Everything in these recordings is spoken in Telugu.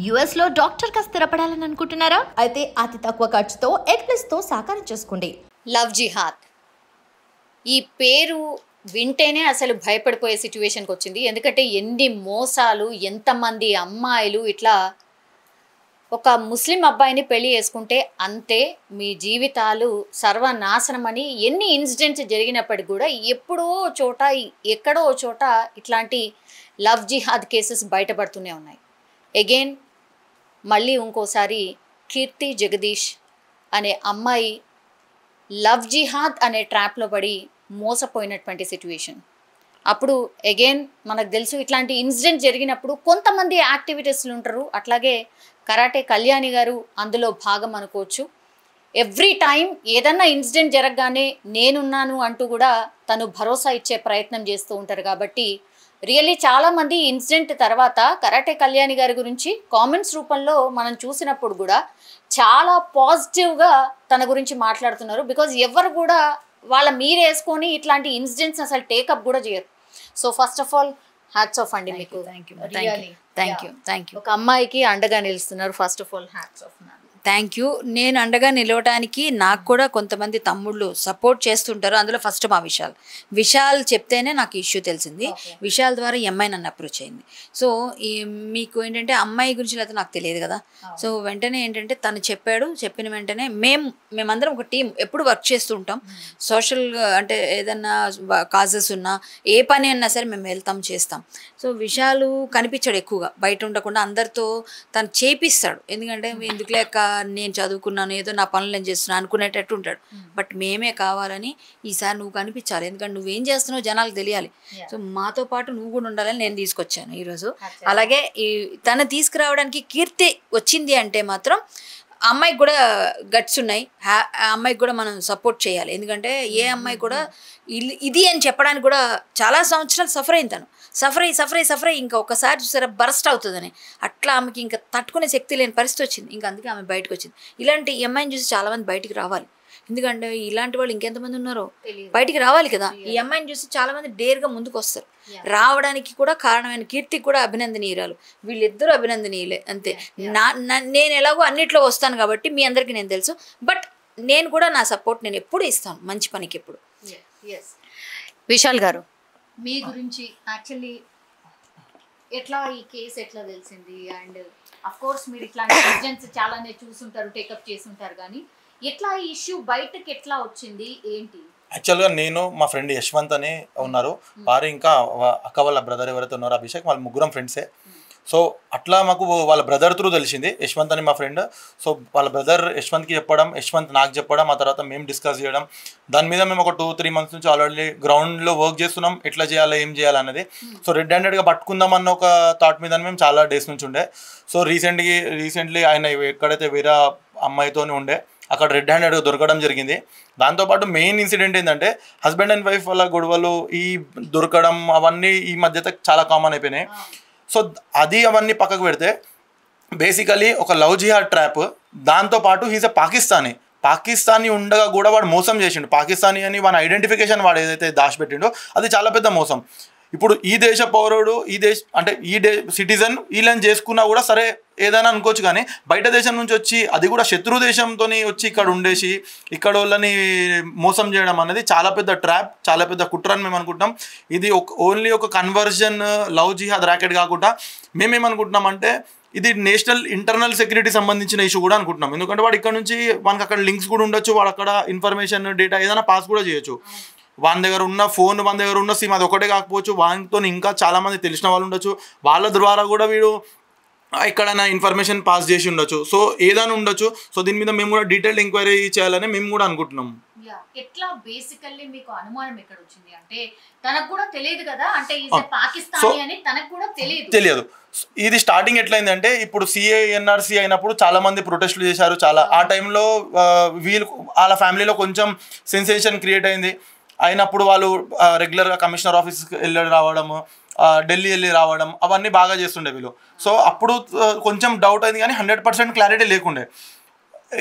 US లో డాక్టర్గా స్థిరపడాలని అనుకుంటున్నారా? అయితే అతి తక్కువ ఖర్చుతో ఎగ్ప్లస్తో సాకారం చేసుకోండి. లవ్ జిహాద్ ఈ పేరు వింటేనే అసలు భయపడిపోయే సిచ్యువేషన్కి వచ్చింది. ఎందుకంటే ఎన్ని మోసాలు, ఎంతమంది అమ్మాయిలు ఇట్లా ఒక ముస్లిం అబ్బాయిని పెళ్లి చేసుకుంటే అంతే మీ జీవితాలు సర్వనాశనం అని ఎన్ని ఇన్సిడెంట్స్ జరిగినప్పటికీ కూడా ఎప్పుడో చోట ఎక్కడో చోట ఇట్లాంటి లవ్ జిహాద్ కేసెస్ బయటపడుతూనే ఉన్నాయి. అగైన్ మళ్ళీ ఇంకోసారి కీర్తి జగదీష్ అనే అమ్మాయి లవ్ జిహాద్ అనే ట్రాప్లో పడి మోసపోయినటువంటి సిచ్యువేషన్. అప్పుడు అగైన్ మనకు తెలుసు ఇట్లాంటి ఇన్సిడెంట్ జరిగినప్పుడు కొంతమంది యాక్టివిటీస్లు ఉంటారు. అట్లాగే కరాటే కళ్యాణి గారు అందులో భాగం అనుకోవచ్చు. ఎవ్రీ టైం ఏదన్నా ఇన్సిడెంట్ జరగగానే నేనున్నాను అంటూ కూడా తను భరోసా ఇచ్చే ప్రయత్నం చేస్తూ ఉంటారు. కాబట్టి రియల్లీ చాలామంది ఇన్సిడెంట్ తర్వాత కరాటే కళ్యాణి గారి గురించి కామెంట్స్ రూపంలో మనం చూసినప్పుడు కూడా చాలా పాజిటివ్గా తన గురించి మాట్లాడుతున్నారు. బికాజ్ ఎవరు కూడా వాళ్ళ మీరు వేసుకొని ఇట్లాంటి ఇన్సిడెంట్స్ అసలు టేకప్ కూడా చేయరు. So first of all hats off అండి మీకు. Thank you. ఒక అమ్మాయికి అండగా నిలుస్తున్నారు. First of all hats off. Thank you. నేను అండగా నిలవడానికి నాకు కూడా కొంతమంది తమ్ముళ్ళు సపోర్ట్ చేస్తుంటారు. అందులో ఫస్ట్ మా విశాల్ చెప్తేనే నాకు ఇష్యూ తెలిసింది. విశాల్ ద్వారా ఈ అమ్మాయి నన్ను అప్రోచ్ అయింది. సో మీకు ఏంటంటే అమ్మాయి గురించి అయితే నాకు తెలియదు కదా. సో వెంటనే ఏంటంటే తను చెప్పిన వెంటనే మేమందరం ఒక టీం ఎప్పుడు వర్క్ చేస్తూ ఉంటాం. సోషల్ అంటే ఏదన్నా కాజెస్ ఉన్నా ఏ పని అన్నా సరే మేము వెళ్తాం చేస్తాం. సో విశాలు కనిపించాడు ఎక్కువగా, బయట ఉండకుండా అందరితో తను చేపిస్తాడు. ఎందుకంటే ఎందుకు లేక నేను చదువుకున్నాను, ఏదో నా పనులు నేను చేస్తున్నాను అనుకునేటట్టు ఉంటాడు. బట్ మేమే కావాలని ఈసారి నువ్వు కనిపించాలి, ఎందుకంటే నువ్వేం చేస్తున్నావు జనాలకు తెలియాలి. సో మాతో పాటు నువ్వు కూడా ఉండాలని నేను తీసుకొచ్చాను ఈరోజు. అలాగే తను తీసుకురావడానికి కీర్తి వచ్చింది అంటే మాత్రం అమ్మాయికి కూడా గట్స్ ఉన్నాయి. ఆ అమ్మాయికి కూడా మనం సపోర్ట్ చేయాలి. ఎందుకంటే ఏ అమ్మాయి కూడా ఇది అని చెప్పడానికి కూడా చాలా సంవత్సరాలు సఫర్ అయ్యి ఇంకా ఒకసారి చూసారా బరస్ట్ అవుతుందని అట్లా ఆమెకి ఇంకా తట్టుకునే శక్తి లేని పరిస్థితి వచ్చింది. ఇంకా అందుకే ఆమె బయటకు వచ్చింది. ఇలాంటి అమ్మాయిని చూసి చాలామంది బయటికి రావాలి. ఎందుకంటే ఇలాంటి వాళ్ళు ఇంకెంతమంది ఉన్నారో బయటికి రావాలి కదా. ఈ అమ్మాయిని చూసి చాలామంది డేర్గా ముందుకు వస్తారు. రావడానికి కూడా కారణమైన కీర్తికి కూడా అభినందనీయురాలు. వీళ్ళిద్దరూ అభినందనీయులే అంతే. నేను ఎలాగో అన్నిట్లో వస్తాను కాబట్టి మీ అందరికీ నేను తెలుసు. బట్ నేను కూడా నా సపోర్ట్ నేను ఎప్పుడు ఇస్తాను మంచి పనికి ఎప్పుడు. విశాల్ గారు మీ గురించి యాక్చువల్లీ ఎట్లా ఈ కేసు ఎట్లా తెలిసింది? అండ్ అఫ్ కోర్స్ మీరు ఇట్లాంటి ఇన్సిడెంట్స్ చాలానే చూసుంటారు, టేకప్ చేసుంటారు, కానీ ఎట్లా ఈ ఇష్యూ బయటకి ఎట్లా వచ్చింది ఏంటి? యాక్చువల్గా నేను మా ఫ్రెండ్ యశ్వంత్ అని ఉన్నారు, వారు ఇంకా అక్క వాళ్ళ బ్రదర్ ఎవరైతే ఉన్నారో అభిషేక్, వాళ్ళ ముగ్గురం ఫ్రెండ్సే. సో అట్లా మాకు వాళ్ళ బ్రదర్ త్రూ తెలిసింది యశ్వంత్ అని మా ఫ్రెండ్. సో వాళ్ళ బ్రదర్ యశ్వంత్కి చెప్పడం, యశ్వంత్ నాకు చెప్పడం, ఆ తర్వాత మేము డిస్కస్ చేయడం. దాని మీద మేము ఒక 2-3 months నుంచి ఆల్రెడీ గ్రౌండ్లో వర్క్ చేస్తున్నాం, ఎట్లా చేయాలి ఏం చేయాలనేది. సో రెడ్ హ్యాండెడ్గా పట్టుకుందాం అన్న ఒక థాట్ మీద మేము చాలా డేస్ నుంచి ఉండే. సో రీసెంట్లీ ఆయన ఎక్కడైతే వేరే అమ్మాయితో ఉండే అక్కడ రెడ్ హ్యాండెడ్గా దొరకడం జరిగింది. దాంతోపాటు మెయిన్ ఇన్సిడెంట్ ఏంటంటే హస్బెండ్ అండ్ వైఫ్ వాళ్ళ గొడవలు, ఈ దొరకడం అవన్నీ ఈ మధ్య చాలా కామన్ అయిపోయినాయి. సో అవన్నీ పక్కకు పెడితే బేసికలీ ఒక లవ్ జిహాద్ ట్రాప్. దాంతోపాటు హీజ్ ఎ పాకిస్తానీ ఉండగా కూడా వాడు మోసం చేసిండు. పాకిస్తానీ అని వాడి ఐడెంటిఫికేషన్ వాడు ఏదైతే దాచిపెట్టిండో అది చాలా పెద్ద మోసం. ఇప్పుడు ఈ దేశ పౌరుడు, ఈ సిటిజన్ వీళ్ళని చేసుకున్నా కూడా సరే ఏదైనా అనుకోవచ్చు, కానీ బయట దేశం నుంచి వచ్చి అది కూడా శత్రు దేశంతో వచ్చి ఇక్కడ ఉండేసి ఇక్కడ వాళ్ళని మోసం చేయడం అనేది చాలా పెద్ద ట్రాప్, చాలా పెద్ద కుట్ర అని మేము అనుకుంటున్నాం. ఇది ఓన్లీ ఒక కన్వర్జన్ లవ్ జిహాద్ ర్యాకెట్ కాకుండా మేమేమనుకుంటున్నామంటే ఇది నేషనల్ ఇంటర్నల్ సెక్యూరిటీ సంబంధించిన ఇష్యూ కూడా అనుకుంటున్నాం. ఎందుకంటే వాడు ఇక్కడ నుంచి మనకు అక్కడ లింక్స్ కూడా ఉండొచ్చు, వాడు అక్కడ ఇన్ఫర్మేషన్ డేటా ఏదైనా పాస్ కూడా చేయొచ్చు. వాని దగ్గర ఉన్న ఫోన్, వాని దగ్గర ఉన్న సిమ్ అది ఒకటే కాకపోవచ్చు, వానితో ఇంకా చాలామంది తెలిసిన వాళ్ళు ఉండొచ్చు, వాళ్ళ ద్వారా కూడా వీడు ఎక్కడైనా ఇన్ఫర్మేషన్ పాస్ చేసి ఉండొచ్చు. సో ఏదైనా ఉండొచ్చు. సో దీని మీద మేము కూడా డీటెయిల్డ్ ఎంక్వైరీ చేయాలని మేము కూడా అనుకుంటున్నాం. ఎట్లా బేసికల్లీ మీకు అనుమానం ఎక్కడ వచ్చింది అంటే తనకు కూడా తెలియదు కదా, అంటే పాకిస్తానీ అని తనకు కూడా తెలియదు. ఇది స్టార్టింగ్ ఎట్లయిందంటే ఇప్పుడు ఎన్ఆర్సీ అయినప్పుడు చాలా మంది ప్రొటెస్ట్లు చేశారు. చాలా ఆ టైంలో వాళ్ళ ఫ్యామిలీలో కొంచెం సెన్సేషన్ క్రియేట్ అయినప్పుడు వాళ్ళు రెగ్యులర్గా కమిషనర్ ఆఫీస్కి వెళ్ళి రావడము, ఢిల్లీ వెళ్ళి రావడం అవన్నీ బాగా చేస్తుండే వీళ్ళు. సో అప్పుడు కొంచెం డౌట్ అయింది, కానీ 100% క్లారిటీ లేకుండే.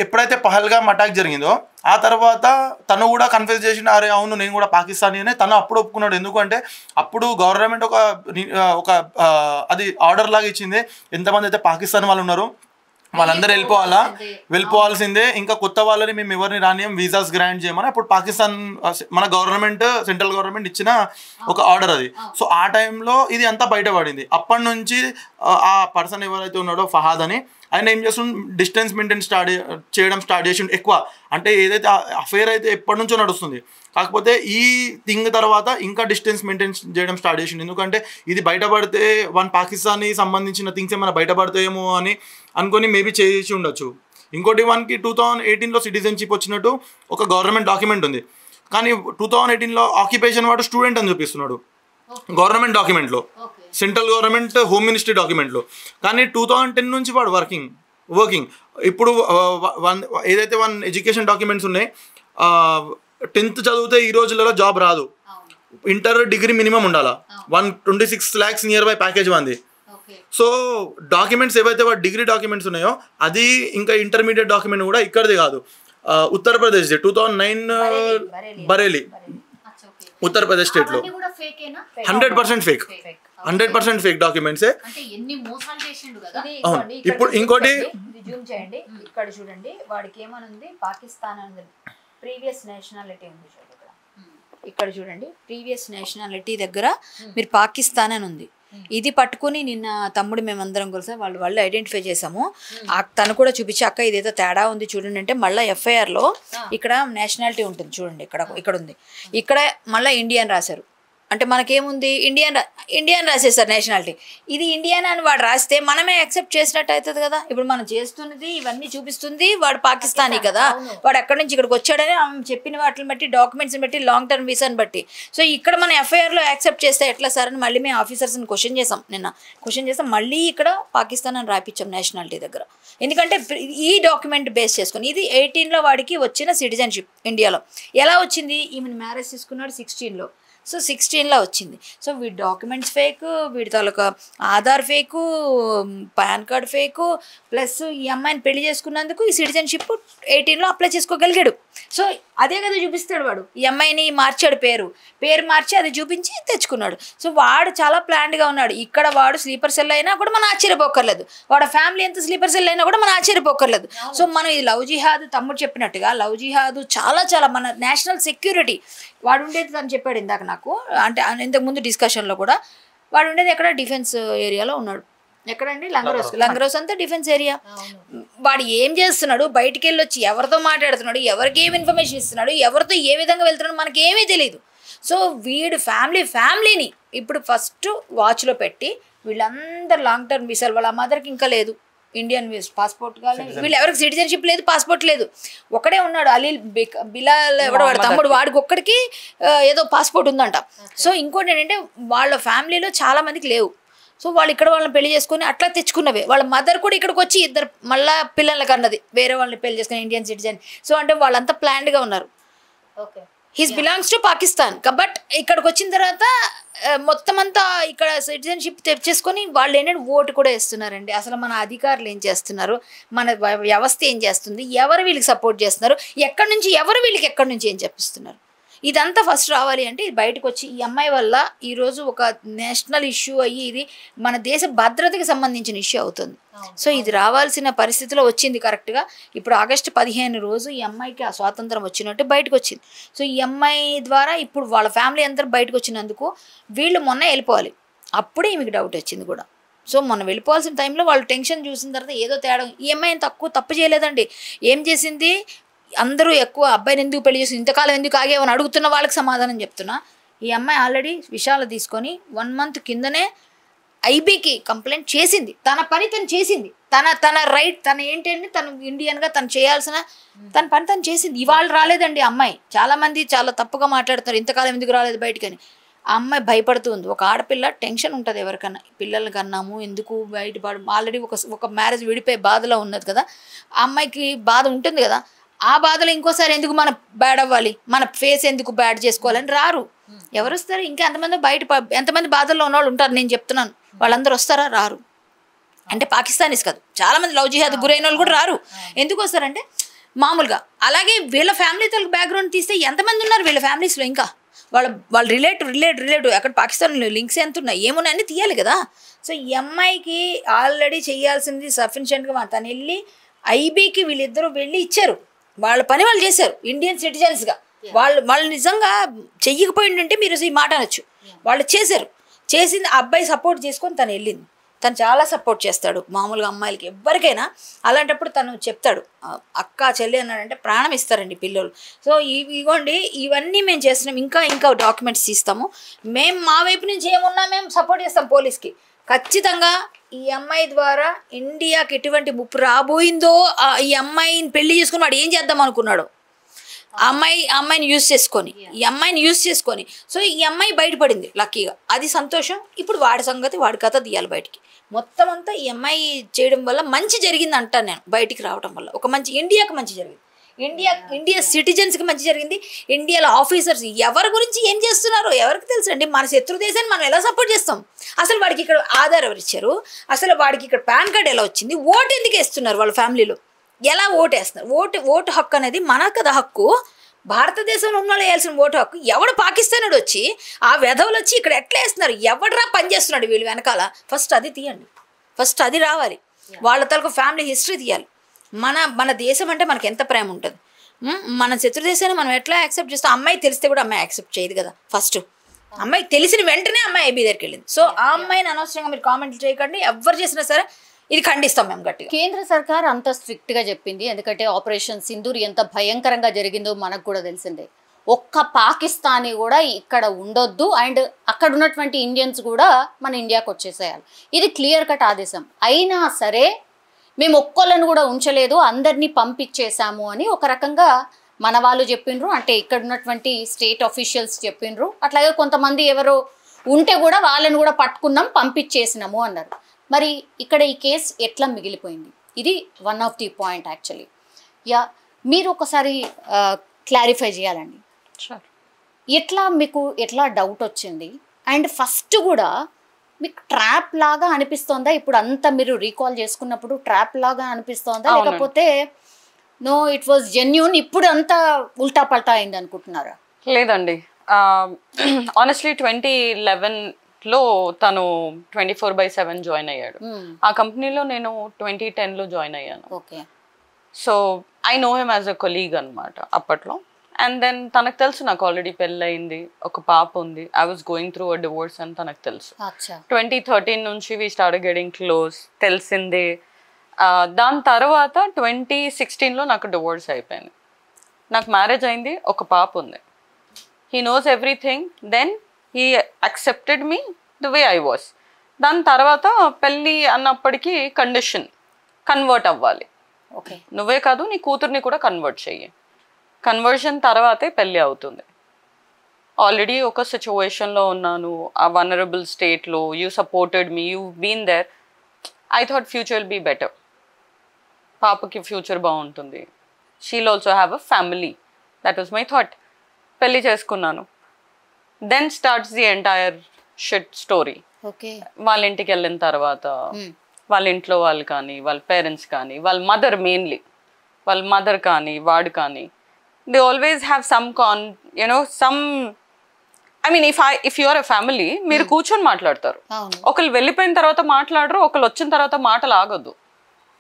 ఎప్పుడైతే పహల్గామ్ అటాక్ జరిగిందో ఆ తర్వాత తను కూడా కన్ఫ్యూజ్ చేసిన, అరే అవును నేను కూడా పాకిస్తానీ అనే తను అప్పుడు ఒప్పుకున్నాడు. ఎందుకంటే అప్పుడు గవర్నమెంట్ ఒక అది ఆర్డర్ లాగా ఇచ్చింది, ఎంతమంది అయితే పాకిస్తాన్ వాళ్ళు ఉన్నారో వాళ్ళందరూ వెళ్ళిపోవాల్సిందే, ఇంకా కొత్త వాళ్ళని మేము ఎవరిని రానియం, వీసాస్ గ్రాంట్ చేయమని అప్పుడు పాకిస్తాన్ మన గవర్నమెంట్ సెంట్రల్ గవర్నమెంట్ ఇచ్చిన ఒక ఆర్డర్ అది. సో ఆ టైంలో ఇది అంతా బయటపడింది. అప్పటి నుంచి ఆ పర్సన్ ఎవరైతే ఉన్నాడో ఫహాద్ అని, ఆయన ఏం చేస్తుండే డిస్టెన్స్ మెయింటైన్ చేయడం స్టార్ట్ చేసిండు ఎక్కువ. అంటే ఏదైతే అఫేర్ అయితే ఎప్పటి నుంచో నడుస్తుంది, కాకపోతే ఈ థింగ్ తర్వాత ఇంకా డిస్టెన్స్ మెయింటైన్ చేయడం స్టార్ట్ చేసిండు. ఎందుకంటే ఇది బయటపడితే పాకిస్తాన్కి సంబంధించిన థింగ్స్ ఏమైనా బయటపడతాయేమో అని అనుకొని మేబీ చేసి ఉండొచ్చు. ఇంకోటి వానికి 2018లో సిటిజన్షిప్ వచ్చినట్టు ఒక గవర్నమెంట్ డాక్యుమెంట్ ఉంది, కానీ 2018లో ఆక్యుపేషన్ వాడు స్టూడెంట్ అని చూపిస్తున్నాడు గవర్నమెంట్ డాక్యుమెంట్లో, సెంట్రల్ గవర్నమెంట్ హోమ్ మినిస్ట్రీ డాక్యుమెంట్లో. కానీ 2010 నుంచి వాడు వర్కింగ్. ఇప్పుడు ఏదైతే ఎడ్యుకేషన్ డాక్యుమెంట్స్ ఉన్నాయి, 10th చదివితే ఈ రోజులలో జాబ్ రాదు, ఇంటర్ డిగ్రీ మినిమం ఉండాలా, 126 lakhs నియర్ బై ప్యాకేజ్ వంది. సో డాక్యుమెంట్స్ ఏవైతే వాడు డిగ్రీ డాక్యుమెంట్స్ ఉన్నాయో అది ఇంకా ఇంటర్మీడియట్ డాక్యుమెంట్ కూడా ఇక్కడిది కాదు, ఉత్తరప్రదేశ్ 2009 బరేలీ ఉత్తరప్రదేశ్ స్టేట్లో 100% ఫేక్ డాక్యుమెంట్సే. ఇప్పుడు ఇంకోటి జూమ్ చేయండి, ఇక్కడ చూడండి వాడికి ఏమనుంది, పాకిస్తాన్ అని ప్రీవియస్ నేషనాలిటీ ఉంది చూడండి, ఇక్కడ చూడండి ప్రీవియస్ నేషనాలిటీ దగ్గర మీరు పాకిస్తాన్ అని ఉంది. ఇది పట్టుకుని నిన్న తమ్ముడు మేమందరం కలిసి వాళ్ళు ఐడెంటిఫై చేసాము. తను కూడా చూపించి అక్క ఇదేదో తేడా ఉంది చూడండి అంటే, మళ్ళీ ఎఫ్ఐఆర్లో ఇక్కడ నేషనాలిటీ ఉంటుంది చూడండి, ఇక్కడ ఉంది, ఇక్కడ మళ్ళీ ఇండియన్ రాశారు. అంటే మనకేముంది ఇండియన్ రాసేసారు నేషనాలిటీ, ఇది ఇండియన్ అని వాడు రాస్తే మనమే యాక్సెప్ట్ చేసినట్టు అవుతుంది కదా. ఇప్పుడు మనం చేస్తున్నది ఇవన్నీ చూపిస్తుంది వాడు పాకిస్తానీ కదా, వాడు ఎక్కడి నుంచి ఇక్కడికి వచ్చాడని చెప్పిన వాటిని బట్టి, డాక్యుమెంట్స్ని బట్టి, లాంగ్ టర్మ్ వీసాని బట్టి. సో ఇక్కడ మనం ఎఫ్ఐఆర్లో యాక్సెప్ట్ చేస్తే ఎట్లా సార్ అని మళ్ళీ మేము ఆఫీసర్స్ని క్వశ్చన్ చేసాం, మళ్ళీ ఇక్కడ పాకిస్తాన్ అని రాయించాం నేషనాలిటీ దగ్గర. ఎందుకంటే ఈ డాక్యుమెంట్ బేస్ చేసుకుని ఇది 18లో వాడికి వచ్చిన సిటిజన్షిప్ ఇండియాలో. ఎలా వచ్చింది, ఈమెను మ్యారేజ్ చేసుకున్నాడు 16లో, సో 16లో వచ్చింది. సో వీడి డాక్యుమెంట్స్ ఫేక్, వీడి తాలూకా Aadhaar fake, PAN card fake, plus ఈ అమ్మాయిని పెళ్లి చేసుకున్నందుకు ఈ సిటిజన్షిప్ 18లో అప్లై చేసుకోగలిగాడు. సో అదే కదా చూపిస్తాడు వాడు, ఈ అమ్మాయిని మార్చాడు, పేరు మార్చి అది చూపించి తెచ్చుకున్నాడు. సో వాడు చాలా ప్లాన్డ్గా ఉన్నాడు. ఇక్కడ వాడు స్లీపర్ సెల్ అయినా కూడా మనం ఆశ్చర్యపోకర్లేదు, వాడు ఫ్యామిలీ ఎంత స్లీపర్ సెల్ అయినా కూడా మనం ఆశ్చర్యపోకర్లేదు. సో మనం ఇది లవ్ జిహాద్, తమ్ముడు చెప్పినట్టుగా లవ్ జిహాద్ చాలా మన నేషనల్ సెక్యూరిటీ. వాడు ఉండేది తను చెప్పాడు ఇందాక నాకు, అంటే ఇంతకుముందు డిస్కషన్లో కూడా, వాడు ఉండేది ఎక్కడ డిఫెన్స్ ఏరియాలో ఉన్నాడు. ఎక్కడండి, లంగరోస్ అంతా డిఫెన్స్ ఏరియా. వాడు ఏం చేస్తున్నాడు, బయటికి వెళ్ళి వచ్చి ఎవరితో మాట్లాడుతున్నాడు, ఎవరికి ఏమి ఇన్ఫర్మేషన్ ఇస్తున్నాడు, ఎవరితో ఏ విధంగా వెళ్తున్నాడు మనకి ఏమీ తెలియదు. సో వీడు ఫ్యామిలీని ఇప్పుడు ఫస్ట్ వాచ్లో పెట్టి వీళ్ళందరూ లాంగ్ టర్మ్ వీసాలు, వాళ్ళ మదర్కి ఇంకా లేదు ఇండియన్ పాస్పోర్ట్, కానీ వీళ్ళు ఎవరికి సిటిజన్షిప్ లేదు, పాస్పోర్ట్ లేదు, ఒకడే ఉన్నాడు అలీల్ బిలాల్ ఎవడో వాడు తమ్ముడు, వాడికి ఒక్కడికి ఏదో పాస్పోర్ట్ ఉందంట. సో ఇంకోటి ఏంటంటే వాళ్ళ ఫ్యామిలీలో చాలా మందికి లేవు. సో వాళ్ళు ఇక్కడ వాళ్ళని పెళ్లి చేసుకుని అట్లా తెచ్చుకున్నవే. వాళ్ళ మదర్ కూడా ఇక్కడికి వచ్చి ఇద్దరు మళ్ళీ పిల్లలకి అన్నది, వేరే వాళ్ళని పెళ్లి చేసుకుని ఇండియన్ సిటిజన్. సో అంటే వాళ్ళంతా ప్లాన్డ్గా ఉన్నారు. His belongs to Pakistan, but ఇక్కడికి వచ్చిన తర్వాత మొత్తం అంతా ఇక్కడ సిటిజన్షిప్ తెచ్చేసుకొని వాళ్ళు ఏంటంటే ఓటు కూడా వేస్తున్నారండి. అసలు మన అధికారులు ఏం చేస్తున్నారు, మన వ్యవస్థ ఏం చేస్తుంది, ఎవరు వీళ్ళకి సపోర్ట్ చేస్తున్నారు, ఎక్కడి నుంచి ఎవరు వీళ్ళకి ఎక్కడి నుంచి ఏం చెప్పిస్తున్నారు, ఇదంతా ఫస్ట్ రావాలి అంటే బయటకు వచ్చి ఈ అమ్మాయి వల్ల ఈరోజు ఒక నేషనల్ ఇష్యూ అయ్యి ఇది మన దేశ భద్రతకి సంబంధించిన ఇష్యూ అవుతుంది. సో ఇది రావాల్సిన పరిస్థితిలో వచ్చింది కరెక్ట్గా. ఇప్పుడు ఆగస్టు 15 రోజు ఈ అమ్మాయికి ఆ స్వాతంత్రం వచ్చినట్టు బయటకు వచ్చింది. సో ఈ అమ్మాయి ద్వారా ఇప్పుడు వాళ్ళ ఫ్యామిలీ అందరూ బయటకు వచ్చినందుకు వీళ్ళు మొన్న వెళ్ళిపోవాలి, అప్పుడే ఈమెకి డౌట్ వచ్చింది కూడా. సో మొన్న వెళ్ళిపోవాల్సిన టైంలో వాళ్ళు టెన్షన్ చూసిన తర్వాత ఏదో తేడా, ఈ అమ్మాయి తప్పు చేయలేదండి. ఏం చేసింది, అందరూ ఎక్కువ అబ్బాయిని ఎందుకు పెళ్లి చేసి ఇంతకాలం ఎందుకు ఆగేవని అడుగుతున్న వాళ్ళకి సమాధానం చెప్తున్నా. ఈ అమ్మాయి ఆల్రెడీ విషయాలు తీసుకొని 1 month కిందనే ఐబీకి కంప్లైంట్ చేసింది. తన పని తను చేసింది, తన రైట్ తను ఏంటంటే తను ఇండియన్గా తను చేయాల్సిన తన పని తను చేసింది. ఇవాళ రాలేదండి అమ్మాయి. చాలామంది చాలా తప్పుగా మాట్లాడుతున్నారు, ఇంతకాలం ఎందుకు రాలేదు బయటకని. ఆ అమ్మాయి భయపడుతూ ఉంది. ఒక ఆడపిల్ల టెన్షన్ ఉంటుంది ఎవరికన్నా, పిల్లల్ని కన్నాము ఎందుకు బయటపడు, ఆల్రెడీ ఒక మ్యారేజ్ విడిపోయి బాధలో ఉన్నది కదా, ఆ అమ్మాయికి బాధ ఉంటుంది కదా, ఆ బాధలో ఇంకోసారి ఎందుకు మనం బ్యాడ్ అవ్వాలి, మన ఫేస్ ఎందుకు బ్యాడ్ చేసుకోవాలని రారు. ఎవరు వస్తారు, ఇంకా ఎంతమంది బాధల్లో ఉన్నవాళ్ళు ఉంటారు, నేను చెప్తున్నాను, వాళ్ళందరూ వస్తారా, రారు. అంటే పాకిస్తానీస్ కాదు, చాలా మంది లవ్ జిహాద్ గురైన వాళ్ళు కూడా రారు. ఎందుకు వస్తారంటే మామూలుగా. అలాగే వీళ్ళ ఫ్యామిలీతో బ్యాక్గ్రౌండ్ తీస్తే ఎంతమంది ఉన్నారు వీళ్ళ ఫ్యామిలీస్లో, ఇంకా వాళ్ళు రిలేటివ్ అక్కడ పాకిస్తాన్ లింక్స్ ఎంత ఉన్నాయి ఏమున్నాయని తీయాలి కదా. సో ఈ అమ్మాయికి ఆల్రెడీ చేయాల్సింది సఫిషియెంట్గా తను వెళ్ళి ఐబీకి వీళ్ళిద్దరూ వెళ్ళి ఇచ్చారు, వాళ్ళ పని వాళ్ళు చేశారు ఇండియన్ సిటిజన్స్గా. వాళ్ళు నిజంగా చెయ్యకపోయిందంటే మీరు ఈ మాట అనొచ్చు, వాళ్ళు చేశారు. చేసింది అబ్బాయి సపోర్ట్ చేసుకొని తను వెళ్ళింది. తను చాలా సపోర్ట్ చేస్తాడు మామూలుగా అమ్మాయిలకి ఎవరికైనా. అలాంటప్పుడు తను చెప్తాడు, అక్క చెల్లి అన్నాడంటే ప్రాణం ఇస్తారండి పిల్లలు. సో ఇగోండి ఇవన్నీ మేము చేస్తున్నాం, ఇంకా డాక్యుమెంట్స్ తీస్తాము, మేము మా వైపు నుంచి ఏమున్నా మేము సపోర్ట్ చేస్తాం పోలీస్కి. ఖచ్చితంగా ఈ అమ్మాయి ద్వారా ఇండియాకి ఎటువంటి ముప్పు రాబోయిందో, ఈ అమ్మాయిని పెళ్లి చేసుకుని వాడు ఏం చేద్దాం అనుకున్నాడు, అమ్మాయిని యూజ్ చేసుకొని సో ఈ అమ్మాయి బయటపడింది లక్కీగా, అది సంతోషం. ఇప్పుడు వాడి సంగతి వాడి కథ తీయాలి బయటికి. మొత్తం అంతా ఈ అమ్మాయి చేయడం వల్ల మంచి జరిగింది అంటాను నేను, బయటికి రావడం వల్ల ఒక మంచి ఇండియాకి మంచి జరిగింది, ఇండియా సిటిజన్స్కి మంచి జరిగింది. ఇండియాలో ఆఫీసర్స్ ఎవరి గురించి ఏం చేస్తున్నారో ఎవరికి తెలుసు అండి. మన శత్రు దేశాన్ని మనం ఎలా సపోర్ట్ చేస్తాం, అసలు వాడికి ఇక్కడ ఆధార్ ఎవరు ఇచ్చారు, అసలు వాడికి ఇక్కడ పాన్ కార్డ్ ఎలా వచ్చింది, ఓటు ఎందుకు వేస్తున్నారు వాళ్ళ ఫ్యామిలీలో, ఎలా ఓటు వేస్తున్నారు, ఓటు హక్కు అనేది మన కదా హక్కు, భారతదేశంలో ఉన్న వాళ్ళు వేయాల్సిన ఓటు హక్కు. ఎవడు పాకిస్తానుడు వచ్చి ఆ వెధవులు వచ్చి ఇక్కడ ఎట్లా వేస్తున్నారు, ఎవడరా పని చేస్తున్నాడు వీళ్ళు వెనకాల, ఫస్ట్ అది తీయండి, ఫస్ట్ అది రావాలి. వాళ్ళ తలకు ఫ్యామిలీ హిస్టరీ తీయాలి. మన దేశం అంటే మనకి ఎంత ప్రేమ ఉంటుంది, మన శత్రు దేశాన్ని మనం ఎట్లా యాక్సెప్ట్ చేస్తాం. అమ్మాయి తెలిస్తే కూడా అమ్మాయి యాక్సెప్ట్ చేయదు కదా. ఫస్ట్ అమ్మాయి తెలిసిన వెంటనే అమ్మాయి ఏబీ దగ్గరికి వెళ్ళింది. సో ఆ అమ్మాయిని అనవసరంగా మీరు కామెంట్లు చేయకండి, ఎవరు చేసినా సరే ఇది ఖండిస్తాం మేము గట్టిగా. కేంద్ర సర్కార్ అంత స్ట్రిక్ట్గా చెప్పింది, ఎందుకంటే ఆపరేషన్ సింధూర్ ఎంత భయంకరంగా జరిగిందో మనకు కూడా తెలిసిందే. ఒక్క పాకిస్తానీ కూడా ఇక్కడ ఉండొద్దు, అండ్ అక్కడ ఉన్నటువంటి ఇండియన్స్ కూడా మన ఇండియాకి వచ్చేసేయాలి, ఇది క్లియర్ కట్ ఆదేశం. అయినా సరే మేము ఒక్కళ్ళను కూడా ఉంచలేదు, అందరినీ పంపించేశాము అని ఒక రకంగా మన వాళ్ళు చెప్పిండ్రు, అంటే ఇక్కడ ఉన్నటువంటి స్టేట్ ఆఫీషియల్స్ చెప్పిండ్రు. అట్లాగే కొంతమంది ఎవరో ఉంటే కూడా వాళ్ళని కూడా పట్టుకున్నాం పంపించేసినాము అన్నారు. మరి ఇక్కడ ఈ కేసు ఎట్లా మిగిలిపోయింది, ఇది one of the point actually. మీరు ఒకసారి క్లారిఫై చేయాలండి, మీకు ఎట్లా డౌట్ వచ్చింది, అండ్ ఫస్ట్ కూడా మీకు ట్రాప్ లాగా అనిపిస్తోందా, ఇప్పుడు అంతా మీరు రీకాల్ చేసుకున్నప్పుడు ట్రాప్ లాగా అనిపిస్తోందా, లేకపోతే నో ఇట్ వాజ్ జెన్యూన్ ఇప్పుడు అంతా ఉల్టా పల్టా అయింది అనుకుంటున్నారా? లేదండి, ఆనెస్ట్లీ 2011లో తను 24/7 జాయిన్ అయ్యాడు. ఆ కంపెనీలో నేను 2010లో జాయిన్ అయ్యాను. Okay, so I know him as a colleague అనమాట అప్పట్లో. అండ్ దెన్ తనకు తెలుసు నాకు ఆల్రెడీ పెళ్ళయింది, ఒక పాప ఉంది, I was going through a divorce అని తనకు తెలుసు. 2013 నుంచి వీ స్టార్ట్ గెటింగ్ క్లోజ్, తెలిసిందే. దాని తర్వాత 2016లో నాకు డివోర్స్ అయిపోయింది, నాకు మ్యారేజ్ అయింది, ఒక పాప ఉంది. He knows everything, then he accepted me the way I was. దాని తర్వాత పెళ్ళి అన్నప్పటికీ కండిషన్, కన్వర్ట్ అవ్వాలి, ఓకే నువ్వే కాదు నీ కూతుర్ని కూడా కన్వర్ట్ చెయ్యి, కన్వర్షన్ తర్వాతే పెళ్ళి అవుతుంది. ఆల్రెడీ ఒక సిచ్యువేషన్లో ఉన్నాను, ఆ వనరబుల్ స్టేట్లో, you supported me, you been there, I thought future will be better, పాపకి ఫ్యూచర్ బాగుంటుంది, she'll also have a family, that was my thought. పెళ్ళి చేసుకున్నాను. Then starts the entire shit story. Okay, వాళ్ళ ఇంటికి వెళ్ళిన తర్వాత వాళ్ళ ఇంట్లో వాళ్ళు కానీ, వాళ్ళ పేరెంట్స్ కానీ, వాళ్ళ మదర్ మెయిన్లీ, వాళ్ళ మదర్ కానీ వాడు కానీ, they always have some I mean if you are a family మీరు కూర్చొని మాట్లాడతారు, ఒకళ్ళు వెళ్ళిపోయిన తర్వాత మాట్లాడరు, ఒకళ్ళు వచ్చిన తర్వాత మాటలు ఆగొద్దు,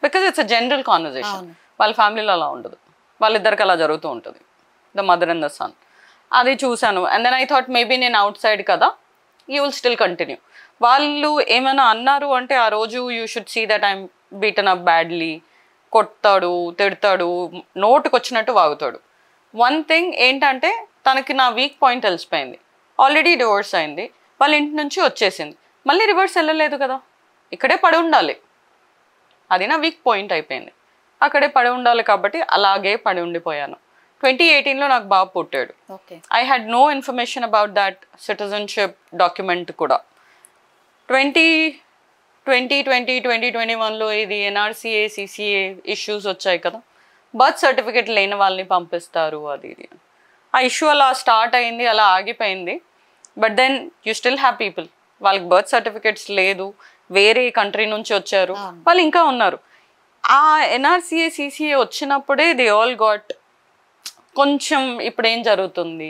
because it's a general conversation. వాళ్ళ ఫ్యామిలీలో అలా ఉండదు, వాళ్ళిద్దరికి అలా జరుగుతూ ఉంటుంది, the mother and the son. అది చూశాను. And then I thought maybe నేను అవుట్ సైడ్ కదా, యూ విల్ స్టిల్ కంటిన్యూ. వాళ్ళు ఏమైనా అన్నారు అంటే ఆ రోజు you should see that I'm beaten up badly, కొడతాడు, తిడతాడు, నోటుకు వచ్చినట్టు వాగుతాడు. వన్ థింగ్ ఏంటంటే తనకి నా వీక్ పాయింట్ తెలిసిపోయింది, ఆల్రెడీ డివోర్స్ అయింది, వాళ్ళ ఇంటి నుంచి వచ్చేసింది, మళ్ళీ రివర్స్ వెళ్ళలేదు కదా, ఇక్కడే పడి ఉండాలి, అది నా వీక్ పాయింట్ అయిపోయింది. అక్కడే పడి ఉండాలి కాబట్టి అలాగే పడి ఉండిపోయాను. 2018లో నాకు బాబు పుట్టాడు. I had no information about that citizenship document కూడా. 2021లో ఇది ఎన్ఆర్సీఏ సిసిఏ ఇష్యూస్ వచ్చాయి కదా, బర్త్ సర్టిఫికేట్ లేని వాళ్ళని పంపిస్తారు అది ఇది. ఆ ఇష్యూ అలా స్టార్ట్ అయింది, అలా ఆగిపోయింది. But then you still have people వాళ్ళకి బర్త్ సర్టిఫికేట్స్ లేదు, వేరే కంట్రీ నుంచి వచ్చారు, వాళ్ళు ఇంకా ఉన్నారు. ఆ ఎన్ఆర్సీఏ సిసిఏ వచ్చినప్పుడే దే ఆల్ గాట్ కొంచెం ఇప్పుడు ఏం జరుగుతుంది,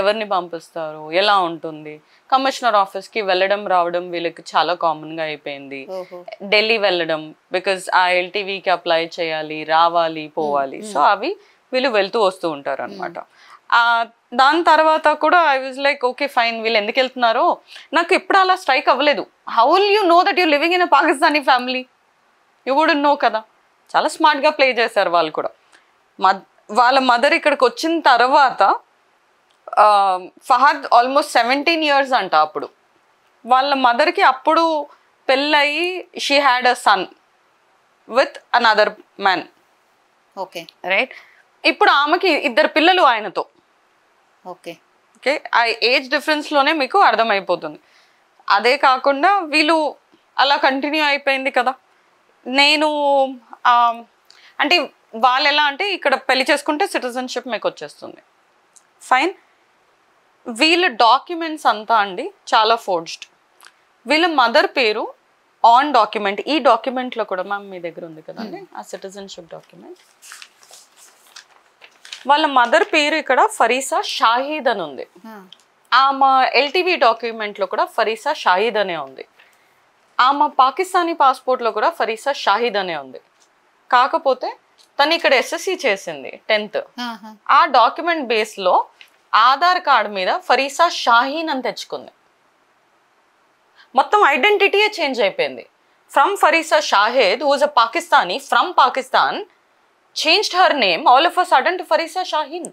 ఎవరిని పంపిస్తారు, ఎలా ఉంటుంది, కమిషనర్ ఆఫీస్కి వెళ్ళడం రావడం వీళ్ళకి చాలా కామన్గా అయిపోయింది. ఢిల్లీ వెళ్ళడం, బికాజ్ ఆ ఎల్టీవీకి అప్లై చేయాలి, రావాలి, పోవాలి, సో అవి వీళ్ళు వెళ్తూ వస్తూ ఉంటారు అనమాట. దాని తర్వాత కూడా I was like okay fine, వీళ్ళు ఎందుకు వెళ్తున్నారో నాకు ఎప్పుడు అలా స్ట్రైక్ అవ్వలేదు. How will you know that you living in a Pakistani family? You wouldn't know కదా. చాలా స్మార్ట్గా ప్లే చేశారు వాళ్ళు కూడా. వాళ్ళ మదర్ ఇక్కడికి వచ్చిన తర్వాత ఫహద్ ఆల్మోస్ట్ 17 years అంట. అప్పుడు వాళ్ళ మదర్కి అప్పుడు పెళ్ళయి she had a son with another man. Okay right. ఇప్పుడు ఆమెకి 2 పిల్లలు ఆయనతో. ఓకే ఓకే, ఆ ఏజ్ డిఫరెన్స్లోనే మీకు అర్థమైపోతుంది. అదే కాకుండా వీళ్ళు అలా కంటిన్యూ అయిపోయింది కదా. నేను అంటే వాళ్ళు ఎలా అంటే ఇక్కడ పెళ్లి చేసుకుంటే సిటిజన్షిప్ మీకు వచ్చేస్తుంది, ఫైన్. వీళ్ళ డాక్యుమెంట్స్ అంతా అండి చాలా ఫోర్జ్డ్. వీళ్ళ మదర్ పేరు ఆన్ డాక్యుమెంట్, ఈ డాక్యుమెంట్లో కూడా మ్యామ్ మీ దగ్గర ఉంది కదండి ఆ సిటిజన్షిప్ డాక్యుమెంట్, వాళ్ళ మదర్ పేరు ఇక్కడ ఫరీసా షాహీద్ అని ఉంది. ఆమె ఎల్టీవీ డాక్యుమెంట్లో కూడా ఫరీసా షాహీద్ అనే ఉంది. ఆమె పాకిస్తానీ పాస్పోర్ట్లో కూడా ఫరీసా షాహీద్ అనే ఉంది. కాకపోతే తను ఇక్కడ ఎస్ఎస్సి చేసింది 10th. ఆ డాక్యుమెంట్ బేస్లో ఆధార్ కార్డ్ మీద ఫరీసా షాహీన్ అని తెచ్చుకుంది. మొత్తం ఐడెంటిటీయే చేంజ్ అయిపోయింది. From Farisa Shahid, who was a Pakistani from Pakistan, changed her name all of a sudden to Farisa Shaheen.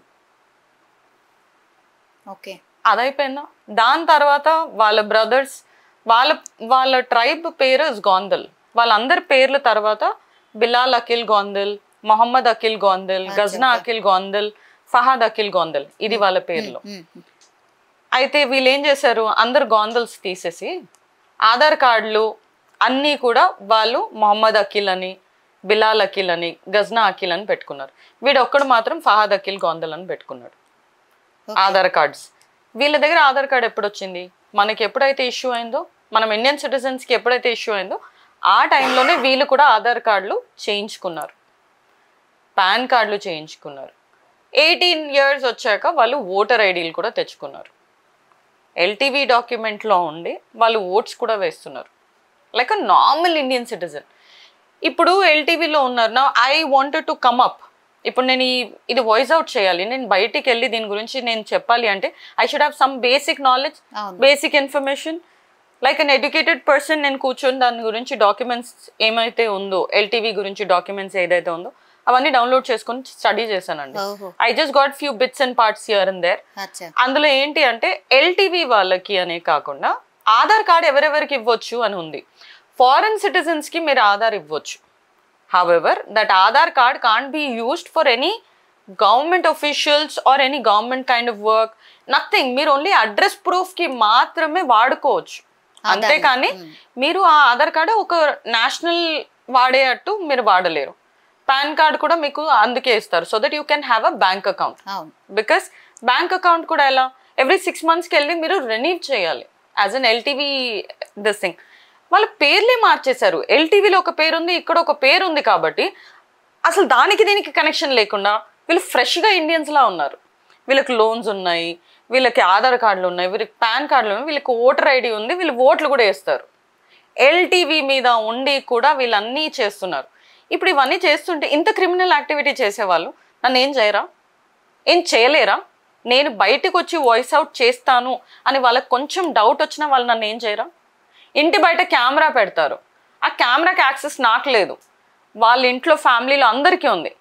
Okay, అదైపోయిందా. దాని తర్వాత వాళ్ళ బ్రదర్స్, వాళ్ళ ట్రైబ్ పేరు గోందల్. వాళ్ళందరి పేర్ల తర్వాత బిలాల్ అఖిల్ గోందల్, మొహమ్మద్ అఖిల్ గోందల్, గజ్నా అఖిల్ గోందల్, ఫహద్ అఖిల్ గోందల్, ఇది వాళ్ళ పేర్లు. అయితే వీళ్ళు ఏం చేశారు, అందరు గోందల్స్ తీసేసి ఆధార్ కార్డులు అన్నీ కూడా వాళ్ళు మొహమ్మద్ అఖిల్ అని, బిలాల్ అఖిల్ అని, గజ్నా అఖిల్ అని పెట్టుకున్నారు. వీడు ఒక్కడు మాత్రం ఫహద్ అఖిల్ గోందల్ అని పెట్టుకున్నాడు ఆధార్ కార్డ్స్. వీళ్ళ దగ్గర ఆధార్ కార్డ్ ఎప్పుడు వచ్చింది, మనకి ఎప్పుడైతే ఇష్యూ అయిందో, మనం ఇండియన్ సిటిజన్స్కి ఎప్పుడైతే ఇష్యూ అయిందో ఆ టైంలోనే వీళ్ళు కూడా ఆధార్ కార్డులు చేయించుకున్నారు, పాన్ కార్డులు చేయించుకున్నారు. 18 years వచ్చాక వాళ్ళు ఓటర్ ఐడీలు కూడా తెచ్చుకున్నారు. ఎల్టీవీ డాక్యుమెంట్లో ఉండి వాళ్ళు ఓట్స్ కూడా వేస్తున్నారు like a normal Indian citizen. ఇప్పుడు ఎల్టీవీలో ఉన్నారు. నా I wanted to come up. ఇప్పుడు నేను ఇది వాయిస్ అవుట్ చేయాలి, నేను బయటికి వెళ్ళి దీని గురించి నేను చెప్పాలి అంటే I should have some basic knowledge, basic information. Like an educated person నేను కూర్చొని దాని గురించి డాక్యుమెంట్స్ ఏమైతే ఉందో, ఎల్టీవీ గురించి డాక్యుమెంట్స్ ఏదైతే ఉందో అవన్నీ డౌన్లోడ్ చేసుకొని స్టడీ చేశానండి. I just got few bits and parts here and there. అందులో ఏంటి అంటే ఎల్టీవీ వాళ్ళకి అనే కాకుండా ఆధార్ కార్డ్ ఎవరెవరికి ఇవ్వచ్చు అని ఉంది. ఫారెన్ సిటిజన్స్కి మీరు ఆధార్ ఇవ్వచ్చు. However that Aadhaar card can't be used for any government officials or any government kind of work, nothing. మీరు ఓన్లీ అడ్రస్ ప్రూఫ్కి మాత్రమే వాడుకోవచ్చు, అంతేకాని మీరు ఆ ఆధార్ కార్డు ఒక నేషనల్ వాడేటట్టు మీరు వాడలేరు. పాన్ కార్డ్ కూడా మీకు అందుకే ఇస్తారు, so that you can have a bank account. Because bank account కూడా ఎలా ఎవ్రీ 6 monthsకి వెళ్ళి మీరు రెన్యూ చేయాలి as an LTV this thing. వాళ్ళ పేర్లే మార్చేశారు. ఎల్టీవీలో ఒక పేరు ఉంది, ఇక్కడ ఒక పేరు ఉంది, కాబట్టి అసలు దానికి దీనికి కనెక్షన్ లేకుండా వీళ్ళు ఫ్రెష్గా ఇండియన్స్లా ఉన్నారు. వీళ్ళకి లోన్స్ ఉన్నాయి, వీళ్ళకి ఆధార్ కార్డులు ఉన్నాయి, వీళ్ళకి పాన్ కార్డులు ఉన్నాయి, వీళ్ళకి ఓటర్ ఐడి ఉంది, వీళ్ళు ఓట్లు కూడా వేస్తారు. ఎల్టీవీ మీద ఉండి కూడా వీళ్ళన్నీ చేస్తున్నారు. ఇప్పుడు ఇవన్నీ చేస్తుంటే ఇంత క్రిమినల్ యాక్టివిటీ చేసేవాళ్ళు నన్ను ఏం చేయరా, ఏం చేయలేరా? నేను బయటకు వచ్చి వాయిస్ అవుట్ చేస్తాను అని వాళ్ళకి కొంచెం డౌట్ వచ్చినా వాళ్ళు నన్ను ఏం చేయరా? ఇంటి బయట కెమెరా పెడతారు, ఆ కెమెరాకి యాక్సెస్ నాకు లేదు, వాళ్ళ ఇంట్లో ఫ్యామిలీలో అందరికీ ఉంది.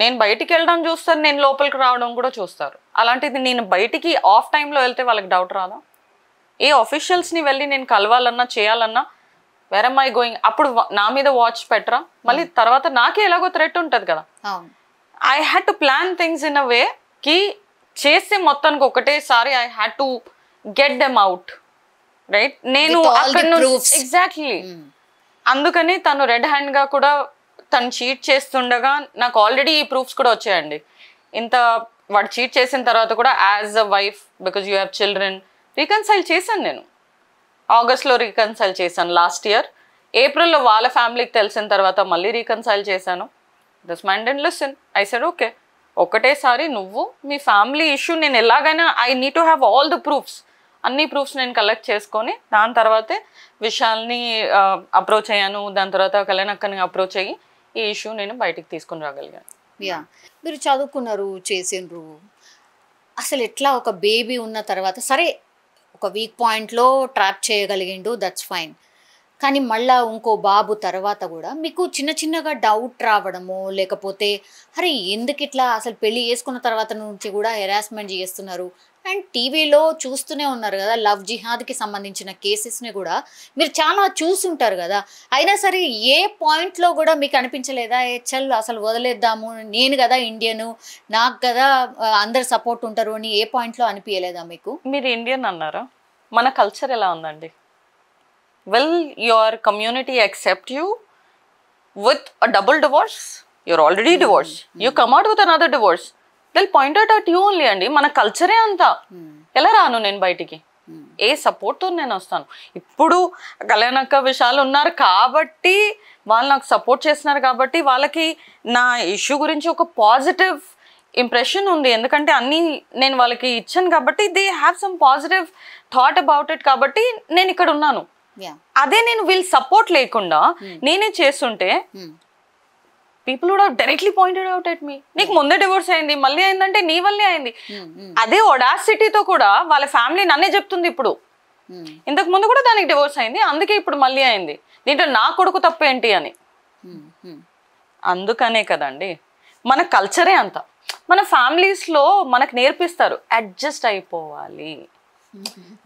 నేను బయటికి వెళ్ళడం చూస్తారు, నేను లోపలికి రావడం కూడా చూస్తారు. అలాంటిది నేను బయటికి ఆఫ్ టైంలో వెళ్తే వాళ్ళకి డౌట్ రాదా? ఏ ఆఫీషియల్స్ని వెళ్ళి నేను కలవాలన్నా చేయాలన్నా వేర్ am I going, అప్పుడు నా మీద వాచ్ పెట్టరా? మళ్ళీ తర్వాత నాకే ఎలాగో థ్రెట్ ఉంటుంది కదా. I had to plan things in a way కి చేస్తే మొత్తానికి ఒకటేసారి I had to get them out, right? నేను అక్కడ ఎగ్జాక్ట్లీ అందుకని తను రెడ్ హ్యాండ్గా కూడా తను చీట్ చేస్తుండగా నాకు ఆల్రెడీ ఈ ప్రూఫ్స్ కూడా వచ్చాయండి. ఇంత వాడు చీట్ చేసిన తర్వాత కూడా as a wife, because you have children, reconcile చేశాను నేను. ఆగస్ట్లో రీకన్సైల్ చేశాను లాస్ట్ ఇయర్. ఏప్రిల్లో వాళ్ళ ఫ్యామిలీకి తెలిసిన తర్వాత మళ్ళీ రీకన్సైల్ చేశాను. This mind and listen. I said okay, ఒకటేసారి నువ్వు మీ ఫ్యామిలీ ఇష్యూ నేను ఎలాగైనా I need to have all the proofs, అన్ని ప్రూఫ్స్ నేను కలెక్ట్ చేసుకొని దాని తర్వాతే విశాల్ని అప్రోచ్ అయ్యాను. దాని తర్వాత కళ్యాణక్కని అప్రోచ్ అయ్యి ఈ ఇష్యూ నేను బయటికి తీసుకుని రాగలిగాను. యా, మీరు చదువుకున్నారు, చేసిండ్రు, అసలు ఎట్లా ఒక బేబీ ఉన్న తర్వాత సరే ఒక వీక్ పాయింట్లో ట్రాప్ చేయగలిగిండు, దట్స్ ఫైన్. కానీ మళ్ళీ ఇంకో బాబు తర్వాత కూడా మీకు చిన్న చిన్నగా డౌట్ రావడము, లేకపోతే అరే ఎందుకు ఇట్లా అసలు పెళ్ళి చేసుకున్న తర్వాత నుంచి కూడా హెరాస్మెంట్ చేస్తున్నారు. అండ్ టీవీలో చూస్తూనే ఉన్నారు కదా, లవ్ జిహాద్కి సంబంధించిన కేసెస్ని కూడా మీరు చాలా చూసుంటారు కదా. అయినా సరే ఏ పాయింట్లో కూడా మీకు అనిపించలేదా చల్ అసలు వదిలేద్దాము, నేను కదా ఇండియను, నాకు కదా అందరు సపోర్ట్ ఉంటారు అని ఏ పాయింట్లో అనిపించలేదా మీకు? మీరు ఇండియన్ అన్నారా, మన కల్చర్ ఎలా ఉందండి? Well, your community accept you with a double divorce, you're already divorce, you come out with another divorce, they'll point out at you only అండి. మన కల్చరే అంతా. ఎలా రాను నేను బయటికి? ఏ సపోర్ట్తో నేను వస్తాను? ఇప్పుడు కళ్యాణక్క విషయాలు ఉన్నారు కాబట్టి, వాళ్ళు నాకు సపోర్ట్ చేస్తున్నారు కాబట్టి వాళ్ళకి నా ఇష్యూ గురించి ఒక పాజిటివ్ ఇంప్రెషన్ ఉంది. ఎందుకంటే అన్నీ నేను వాళ్ళకి ఇచ్చాను కాబట్టి they have some positive thought about it, కాబట్టి నేను ఇక్కడ ఉన్నాను. అదే నేను వీళ్ళ సపోర్ట్ లేకుండా నేనే చేస్తుంటే people would have directly pointed out at me, నీకు ముందే డివోర్స్ అయింది, మళ్ళీ అయిందంటే నీ వల్లే అయింది. అదే ఒడాసిటీతో కూడా వాళ్ళ ఫ్యామిలీ నన్నే చెప్తుంది ఇప్పుడు, ఇంతకు ముందు కూడా దానికి డివోర్స్ అయింది, అందుకే ఇప్పుడు మళ్ళీ అయింది, దీంట్లో నా కొడుకు తప్పు ఏంటి అని. అందుకనే కదండి మన కల్చరే అంత. మన ఫ్యామిలీస్లో మనకు నేర్పిస్తారు అడ్జస్ట్ అయిపోవాలి,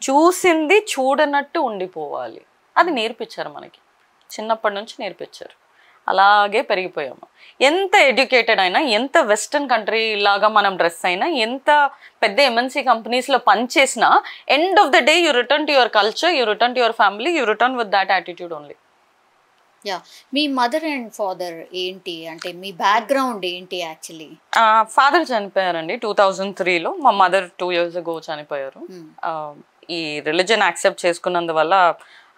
చూసింది చూడనట్టు ఉండిపోవాలి, అది నేర్పించారు మనకి, చిన్నప్పటి నుంచి నేర్పించారు. అలాగే పెరిగిపోయాము. ఎంత ఎడ్యుకేటెడ్ అయినా, ఎంత వెస్టర్న్ కంట్రీ లాగా మనం డ్రెస్ అయినా, ఎంత పెద్ద ఎంఎన్సీ కంపెనీస్లో పనిచేసినా, end of the day you return to your culture, you return to your family, you return with that attitude only. Yeah, మీ మదర్ అండ్ ఫాదర్ ఏంటి అంటే మీ బ్యాక్గ్రౌండ్ ఏంటి? యాక్చువల్లీ ఫాదర్ చనిపోయారండి 2003లో, మా మదర్ 2 years ago చనిపోయారు. ఈ రిలీజన్ యాక్సెప్ట్ చేసుకున్నందువల్ల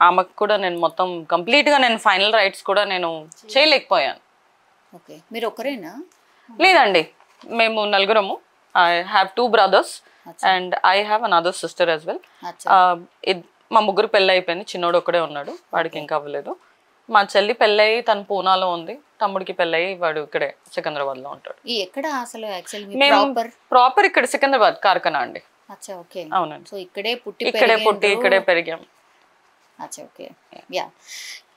ఆమెకు కూడా నేను మొత్తం కంప్లీట్గా నేను ఫైనల్ రైట్స్ కూడా నేను చేయలేకపోయాను. ఓకే, మీరు ఒకరేనా? లేదండి, మేము నలుగురము. I have 2 brothers and I have another sister as well. మా ముగ్గురు పెళ్ళి అయిపోయింది, చిన్నోడు ఒక్కడే ఉన్నాడు, వాడికి ఇంకా అవ్వలేదు. మా చెల్లి పెళ్ళయి తను పూనాలో ఉంది, తమ్ముడికి పెళ్ళయి వాడు ఇక్కడే సికింద్రాబాద్లో ఉంటాడు. ఎక్కడ అసలు మేము ప్రాపర్ ఇక్కడ సికింద్రాబాద్ కార్ఖానా అండి. ఓకే, అవునండి. సో ఇక్కడే పుట్టి ఇక్కడే పెరిగాం. Okay, yeah.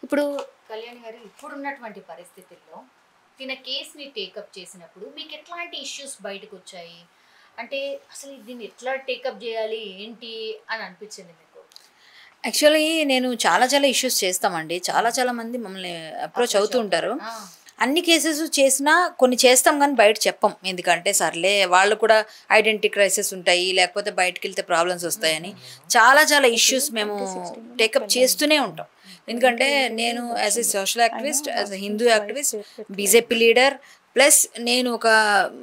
ఇప్పుడు కళ్యాణి గారు ఇప్పుడున్నటువంటి పరిస్థితుల్లో తిన కేసుని టేకప్ చేసినప్పుడు మీకు ఎట్లాంటి ఇష్యూస్ బయటకు వచ్చాయి? అంటే అసలు దీన్ని ఎట్లా టేకప్ చేయాలి ఏంటి అని అనిపించింది మీకు? యాక్చువల్లీ నేను చాలా ఇష్యూస్ చేస్తామండి, చాలా మంది మమ్మల్ని అప్రోచ్ అవుతూ ఉంటారు. అన్ని కేసెస్ చేసినా కొన్ని చేస్తాం కానీ బయట చెప్పం, ఎందుకంటే సర్లే వాళ్ళు కూడా ఐడెంటిటీ క్రైసిస్ ఉంటాయి, లేకపోతే బయటకు వెళ్తే ప్రాబ్లమ్స్ వస్తాయని చాలా ఇష్యూస్ మేము టేకప్ చేస్తూనే ఉంటాం. ఎందుకంటే నేను as a social activist, as a Hindu activist, BJP leader, plus నేను ఒక